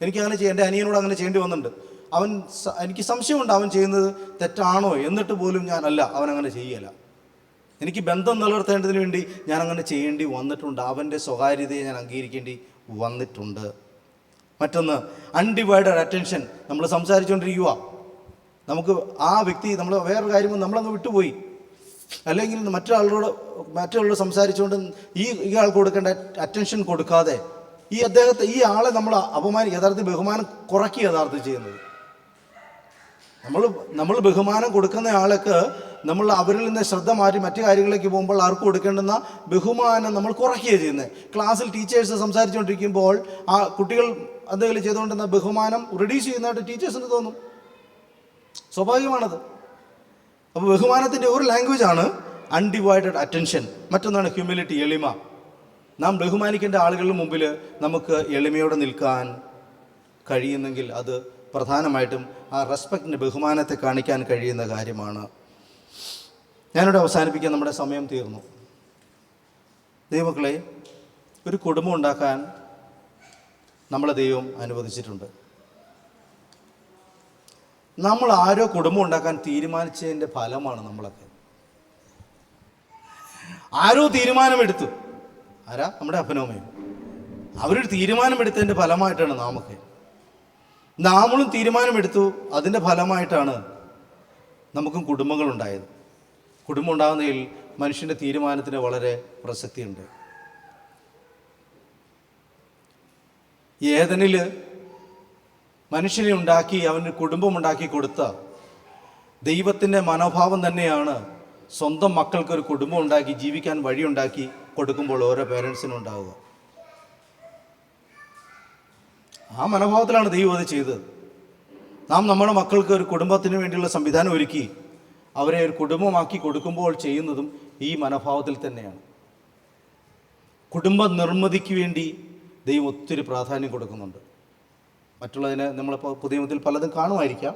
എനിക്കങ്ങനെ എൻ്റെ അനിയനോട് അങ്ങനെ ചെയ്യേണ്ടി വന്നിട്ടുണ്ട്, എനിക്ക് സംശയമുണ്ട് അവൻ ചെയ്യുന്നത് തെറ്റാണോ, എന്നിട്ട് പോലും അവൻ അങ്ങനെ ചെയ്യല, എനിക്ക് ബന്ധം നിലനിർത്തേണ്ടതിന് വേണ്ടി ഞാൻ അങ്ങനെ ചെയ്യേണ്ടി വന്നിട്ടുണ്ട്, അവൻ്റെ സ്വകാര്യതയെ ഞാൻ അംഗീകരിക്കേണ്ടി വന്നിട്ടുണ്ട്. മറ്റൊന്ന് അൺഡിവൈഡഡ് അറ്റൻഷൻ. നമ്മൾ സംസാരിച്ചുകൊണ്ടിരിക്കുക, നമുക്ക് ആ വ്യക്തി നമ്മൾ വേറൊരു കാര്യം നമ്മളങ്ങ് വിട്ടുപോയി, അല്ലെങ്കിൽ മറ്റുള്ളവരോട് സംസാരിച്ചുകൊണ്ട് ഇയാൾക്ക് കൊടുക്കേണ്ട അറ്റൻഷൻ കൊടുക്കാതെ ഈ ആളെ നമ്മൾ യഥാർത്ഥത്തിൽ ബഹുമാനം കുറയ്ക്കുക യഥാർത്ഥത്തിൽ ചെയ്യുന്നത്. നമ്മൾ ബഹുമാനം കൊടുക്കുന്ന ആൾക്ക് നമ്മൾ അവരിൽ നിന്ന് ശ്രദ്ധ മാറ്റി മറ്റു കാര്യങ്ങളിലേക്ക് പോകുമ്പോൾ ആർക്ക് കൊടുക്കേണ്ടുന്ന ബഹുമാനം നമ്മൾ കുറയ്ക്കുകയാണ് ചെയ്യുന്നത്. ക്ലാസ്സിൽ ടീച്ചേഴ്സ് സംസാരിച്ചുകൊണ്ടിരിക്കുമ്പോൾ ആ കുട്ടികൾ എന്തെങ്കിലും ചെയ്തുകൊണ്ടിരുന്ന ബഹുമാനം റിഡ്യൂസ് ചെയ്യുന്നതായിട്ട് ടീച്ചേഴ്സിന് തോന്നും, സ്വാഭാവികമാണത്. അപ്പോൾ ബഹുമാനത്തിൻ്റെ ഒരു ലാംഗ്വേജാണ് അൺഡിവൈഡഡ് അറ്റൻഷൻ. മറ്റൊന്നാണ് ഹ്യൂമിലിറ്റി, എളിമ. നാം ബഹുമാനിക്കേണ്ട ആളുകളുടെ മുമ്പിൽ നമുക്ക് എളിമയോടെ നിൽക്കാൻ കഴിയുന്നെങ്കിൽ അത് പ്രധാനമായിട്ടും ആ റെസ്പെക്റ്റിൻ്റെ ബഹുമാനത്തെ കാണിക്കാൻ കഴിയുന്ന കാര്യമാണ്. ഞാനിവിടെ അവസാനിപ്പിക്കാൻ, നമ്മുടെ സമയം തീർന്നു. ദൈവമക്കളെ, ഒരു കുടുംബം ഉണ്ടാക്കാൻ നമ്മളെ ദൈവം അനുവദിച്ചിട്ടുണ്ട്. നമ്മൾ ആരോ കുടുംബം ഉണ്ടാക്കാൻ തീരുമാനിച്ചതിൻ്റെ ഫലമാണ് നമ്മളൊക്കെ. ആരോ തീരുമാനമെടുത്തു, ആരാ? നമ്മുടെ അപ്പനും അമ്മയും. അവരൊരു തീരുമാനമെടുത്തതിൻ്റെ ഫലമായിട്ടാണ് നാമളും തീരുമാനമെടുത്തു, അതിൻ്റെ ഫലമായിട്ടാണ് നമുക്കും കുടുംബങ്ങളുണ്ടായത്. കുടുംബം ഉണ്ടാകുന്നതിൽ മനുഷ്യൻ്റെ തീരുമാനത്തിന് വളരെ പ്രസക്തിയുണ്ട്. ഏദനിൽ മനുഷ്യനെ ഉണ്ടാക്കി അവന് കുടുംബമുണ്ടാക്കി കൊടുത്ത ദൈവത്തിൻ്റെ മനോഭാവം തന്നെയാണ് സ്വന്തം മക്കൾക്കൊരു കുടുംബം ഉണ്ടാക്കി ജീവിക്കാൻ വഴിയുണ്ടാക്കി കൊടുക്കുമ്പോൾ ഓരോ പേരൻസിനും ഉണ്ടാവുക. ആ മനോഭാവത്തിലാണ് ദൈവം അത് ചെയ്തത്. നാം നമ്മുടെ മക്കൾക്ക് ഒരു കുടുംബത്തിന് വേണ്ടിയുള്ള സംവിധാനം ഒരുക്കി അവരെ ഒരു കുടുംബമാക്കി കൊടുക്കുമ്പോൾ ചെയ്യുന്നതും ഈ മനോഭാവത്തിൽ തന്നെയാണ്. കുടുംബ നിർമ്മിതിക്ക് വേണ്ടി ദൈവം ഒത്തിരി പ്രാധാന്യം കൊടുക്കുന്നുണ്ട്. മറ്റുള്ളതിന് നമ്മളിപ്പോൾ പുതിയ നിയമത്തിൽ പലതും കാണുമായിരിക്കാം,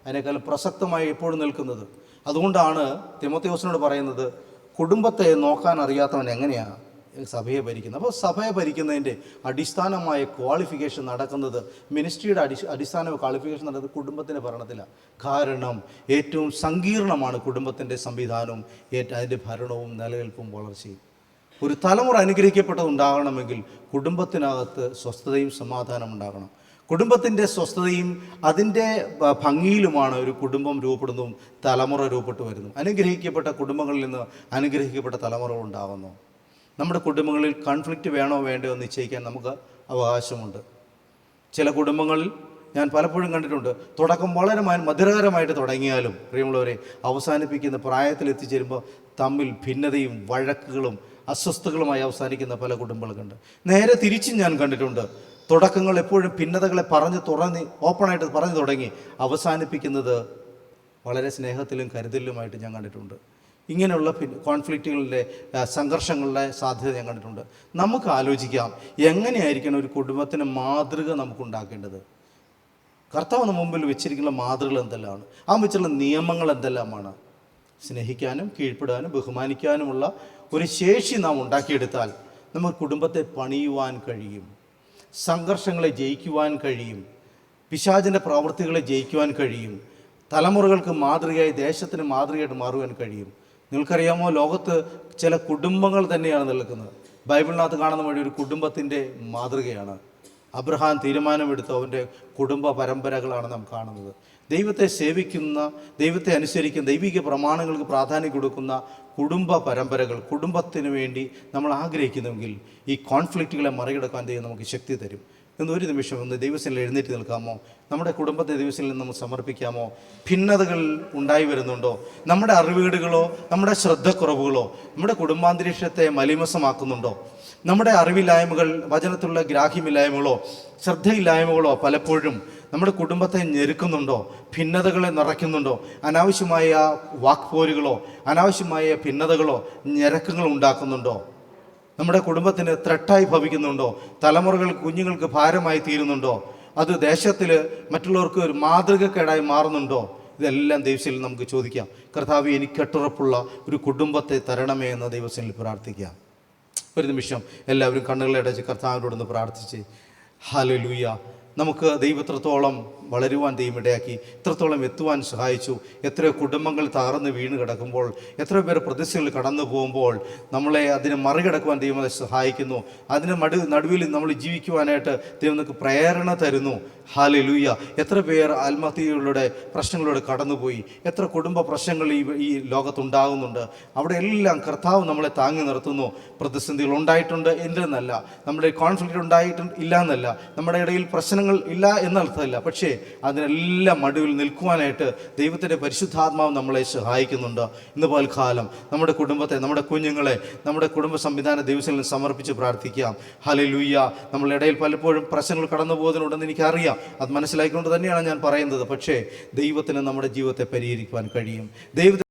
അതിനേക്കാളും പ്രസക്തമായി എപ്പോഴും നിൽക്കുന്നത്. അതുകൊണ്ടാണ് തിമോഥെയോസിനോട് പറയുന്നത്, കുടുംബത്തെ നോക്കാൻ അറിയാത്തവൻ എങ്ങനെയാണ് സഭയെ ഭരിക്കുന്നത്. അപ്പോൾ സഭയെ ഭരിക്കുന്നതിൻ്റെ അടിസ്ഥാനമായ ക്വാളിഫിക്കേഷൻ നടക്കുന്നത്, മിനിസ്ട്രിയുടെ അടിസ്ഥാന ക്വാളിഫിക്കേഷൻ നടക്കുന്നത് കുടുംബത്തിൻ്റെ ഭരണത്തിലാണ്. കാരണം ഏറ്റവും സങ്കീർണമാണ് കുടുംബത്തിൻ്റെ സംവിധാനവും അതിൻ്റെ ഭരണവും നിലനിൽപ്പും വളർച്ചയും. ഒരു തലമുറ അനുഗ്രഹിക്കപ്പെട്ടതുണ്ടാകണമെങ്കിൽ കുടുംബത്തിനകത്ത് സ്വസ്ഥതയും സമാധാനം ഉണ്ടാകണം. കുടുംബത്തിൻ്റെ സ്വസ്ഥതയും അതിൻ്റെ ഭംഗിയിലുമാണ് ഒരു കുടുംബം രൂപപ്പെടുന്നതും തലമുറ രൂപപ്പെട്ടു വരുന്നു. അനുഗ്രഹിക്കപ്പെട്ട കുടുംബങ്ങളിൽ നിന്ന് അനുഗ്രഹിക്കപ്പെട്ട തലമുറകൾ ഉണ്ടാകുന്നു. നമ്മുടെ കുടുംബങ്ങളിൽ കോൺഫ്ലിക്റ്റ് വേണോ വേണ്ടയോ എന്ന് നിശ്ചയിക്കാൻ നമുക്ക് അവകാശമുണ്ട്. ചില കുടുംബങ്ങളിൽ ഞാൻ പലപ്പോഴും കണ്ടിട്ടുണ്ട്, തുടക്കം വളരെ മധുരകരമായിട്ട് തുടങ്ങിയാലും പ്രിയമുള്ളവരെ അവസാനിപ്പിക്കുന്ന പ്രായത്തിലെത്തിച്ചേരുമ്പോൾ തമ്മിൽ ഭിന്നതയും വഴക്കുകളും അസ്വസ്ഥതകളുമായി അവസാനിക്കുന്ന പല കുടുംബങ്ങളുണ്ട്. നേരെ തിരിച്ചും ഞാൻ കണ്ടിട്ടുണ്ട്, തുടക്കങ്ങൾ എപ്പോഴും ഭിന്നതകളെ ഓപ്പണായിട്ട് പറഞ്ഞു തുടങ്ങി അവസാനിപ്പിക്കുന്നത് വളരെ സ്നേഹത്തിലും കരുതലിലുമായിട്ട് ഞാൻ കണ്ടിട്ടുണ്ട്. ഇങ്ങനെയുള്ള കോൺഫ്ലിക്റ്റുകളുടെ സംഘർഷങ്ങളുടെ സാധ്യത ഞാൻ കണ്ടിട്ടുണ്ട്. നമുക്ക് ആലോചിക്കാം, എങ്ങനെയായിരിക്കണം ഒരു കുടുംബത്തിന് മാതൃക നമുക്കുണ്ടാക്കേണ്ടത്. കർത്താവിന് മുമ്പിൽ വെച്ചിരിക്കുന്ന മാതൃകകൾ എന്തെല്ലാമാണ്, ആ വെച്ചുള്ള നിയമങ്ങൾ എന്തെല്ലാമാണ്. സ്നേഹിക്കാനും കീഴ്പ്പെടാനും ബഹുമാനിക്കാനുമുള്ള ഒരു ശേഷി നാം ഉണ്ടാക്കിയെടുത്താൽ നമുക്ക് കുടുംബത്തെ പണിയുവാൻ കഴിയും, സംഘർഷങ്ങളെ ജയിക്കുവാൻ കഴിയും, പിശാചിൻ്റെ പ്രവൃത്തികളെ ജയിക്കുവാൻ കഴിയും, തലമുറകൾക്ക് മാതൃകയായി ദേശത്തിന് മാതൃകയായിട്ട് മാറുവാൻ കഴിയും. നിങ്ങൾക്കറിയാമോ, ലോകത്ത് ചില കുടുംബങ്ങൾ തന്നെയാണ് നിൽക്കുന്നത്. ബൈബിളിനകത്ത് കാണുന്ന വഴി ഒരു കുടുംബത്തിൻ്റെ മാതൃകയാണ്. അബ്രഹാം തീരുമാനമെടുത്ത അവൻ്റെ കുടുംബ പരമ്പരകളാണ് നാം കാണുന്നത്. ദൈവത്തെ സേവിക്കുന്ന, ദൈവത്തെ അനുസരിക്കുന്ന, ദൈവിക പ്രമാണങ്ങൾക്ക് പ്രാധാന്യം കൊടുക്കുന്ന കുടുംബ പരമ്പരകൾ കുടുംബത്തിന് വേണ്ടി നമ്മൾ ആഗ്രഹിക്കുന്നുവെങ്കിൽ ഈ കോൺഫ്ലിക്റ്റുകളെ മറികടക്കാൻ ദൈവം നമുക്ക് ശക്തി തരും. എന്നൊരു നിമിഷം ഒന്ന് ദൈവസേനയിൽ എഴുന്നേറ്റ് നിൽക്കാമോ? നമ്മുടെ കുടുംബത്തെ ദൈവസേനയിൽ നമ്മൾ സമർപ്പിക്കാമോ? ഭിന്നതകൾ ഉണ്ടായി വരുന്നുണ്ടോ? നമ്മുടെ അറിവുകേടുകളോ നമ്മുടെ ശ്രദ്ധക്കുറവുകളോ നമ്മുടെ കുടുംബാന്തരീക്ഷത്തെ മലിമസമാക്കുന്നുണ്ടോ? നമ്മുടെ അറിവില്ലായ്മകൾ, വചനത്തിലുള്ള ഗ്രാഹ്യമില്ലായ്മകളോ ശ്രദ്ധയില്ലായ്മകളോ പലപ്പോഴും നമ്മുടെ കുടുംബത്തെ ഞെരുക്കുന്നുണ്ടോ? ഭിന്നതകളെ നിറയ്ക്കുന്നുണ്ടോ? അനാവശ്യമായ വാക്പോരുകളോ അനാവശ്യമായ ഭിന്നതകളോ ഞെരക്കങ്ങൾ ഉണ്ടാക്കുന്നുണ്ടോ? നമ്മുടെ കുടുംബത്തിന് ത്രട്ടായി ഭവിക്കുന്നുണ്ടോ? തലമുറകൾ കുഞ്ഞുങ്ങൾക്ക് ഭാരമായി തീരുന്നുണ്ടോ? അത് ദേശത്തിൽ മറ്റുള്ളവർക്ക് ഒരു മാതൃകക്കേടായി മാറുന്നുണ്ടോ? ഇതെല്ലാം ദൈവസേനയിൽ നമുക്ക് ചോദിക്കാം. കർത്താവേ, എനിക്ക് കെട്ടുറപ്പുള്ള ഒരു കുടുംബത്തെ തരണമേ എന്ന് ദൈവസേനയിൽ പ്രാർത്ഥിക്കാം. ഒരു നിമിഷം എല്ലാവരും കണ്ണുകളെ അടച്ച് കർത്താവിനോടൊന്ന് പ്രാർത്ഥിച്ച്. ഹല്ലേലൂയ. നമുക്ക് ദൈവം എത്രത്തോളം വളരുവാൻ ദൈവം ഇടയാക്കി, എത്രത്തോളം എത്തുവാൻ സഹായിച്ചു. എത്രയോ കുടുംബങ്ങൾ തകർന്ന് വീണ് കിടക്കുമ്പോൾ, എത്രയോ പേർ പ്രതിസന്ധികൾ കടന്നു പോകുമ്പോൾ നമ്മളെ അതിനെ മറികടക്കുവാൻ ദൈവം സഹായിക്കുന്നു. അതിന് നടുവിൽ നമ്മൾ ജീവിക്കുവാനായിട്ട് ദൈവം നമുക്ക് പ്രേരണ തരുന്നു. ഹല്ലേലൂയ. എത്ര പേർ ആത്മഹത്യകളുടെ പ്രശ്നങ്ങളിലൂടെ കടന്നുപോയി, എത്ര കുടുംബ പ്രശ്നങ്ങൾ ഈ ലോകത്തുണ്ടാകുന്നുണ്ട്. അവിടെ എല്ലാം കർത്താവ് നമ്മളെ താങ്ങി നിർത്തുന്നു. പ്രതിസന്ധികൾ ഉണ്ടായിട്ടുണ്ട് എന്തെന്നല്ല, നമ്മുടെ കോൺഫ്ലിക്റ്റ് ഉണ്ടായിട്ടുണ്ട് ഇല്ല എന്നല്ല, നമ്മുടെ ഇടയിൽ പ്രശ്നങ്ങൾ ഇല്ല എന്നർത്ഥമില്ല. പക്ഷേ അതിനെല്ലാം മടുവിൽ നിൽക്കുവാനായിട്ട് ദൈവത്തിൻ്റെ പരിശുദ്ധാത്മാവ് നമ്മളെ സഹായിക്കുന്നുണ്ട്. ഇന്ന് പൽക്കാലം നമ്മുടെ കുടുംബത്തെ, നമ്മുടെ കുഞ്ഞുങ്ങളെ, നമ്മുടെ കുടുംബ സംവിധാന ദൈവസേനയിൽ സമർപ്പിച്ച് പ്രാർത്ഥിക്കാം. ഹല്ലേലൂയ. നമ്മളുടെ ഇടയിൽ പലപ്പോഴും പ്രശ്നങ്ങൾ കടന്നു പോകുന്നതിനുണ്ടെന്ന് എനിക്കറിയാം. അത് മനസ്സിലാക്കിക്കൊണ്ട് തന്നെയാണ് ഞാൻ പറയുന്നത്. പക്ഷേ ദൈവത്തിന് നമ്മുടെ ജീവിതത്തെ പരിഹരിക്കുവാൻ കഴിയും.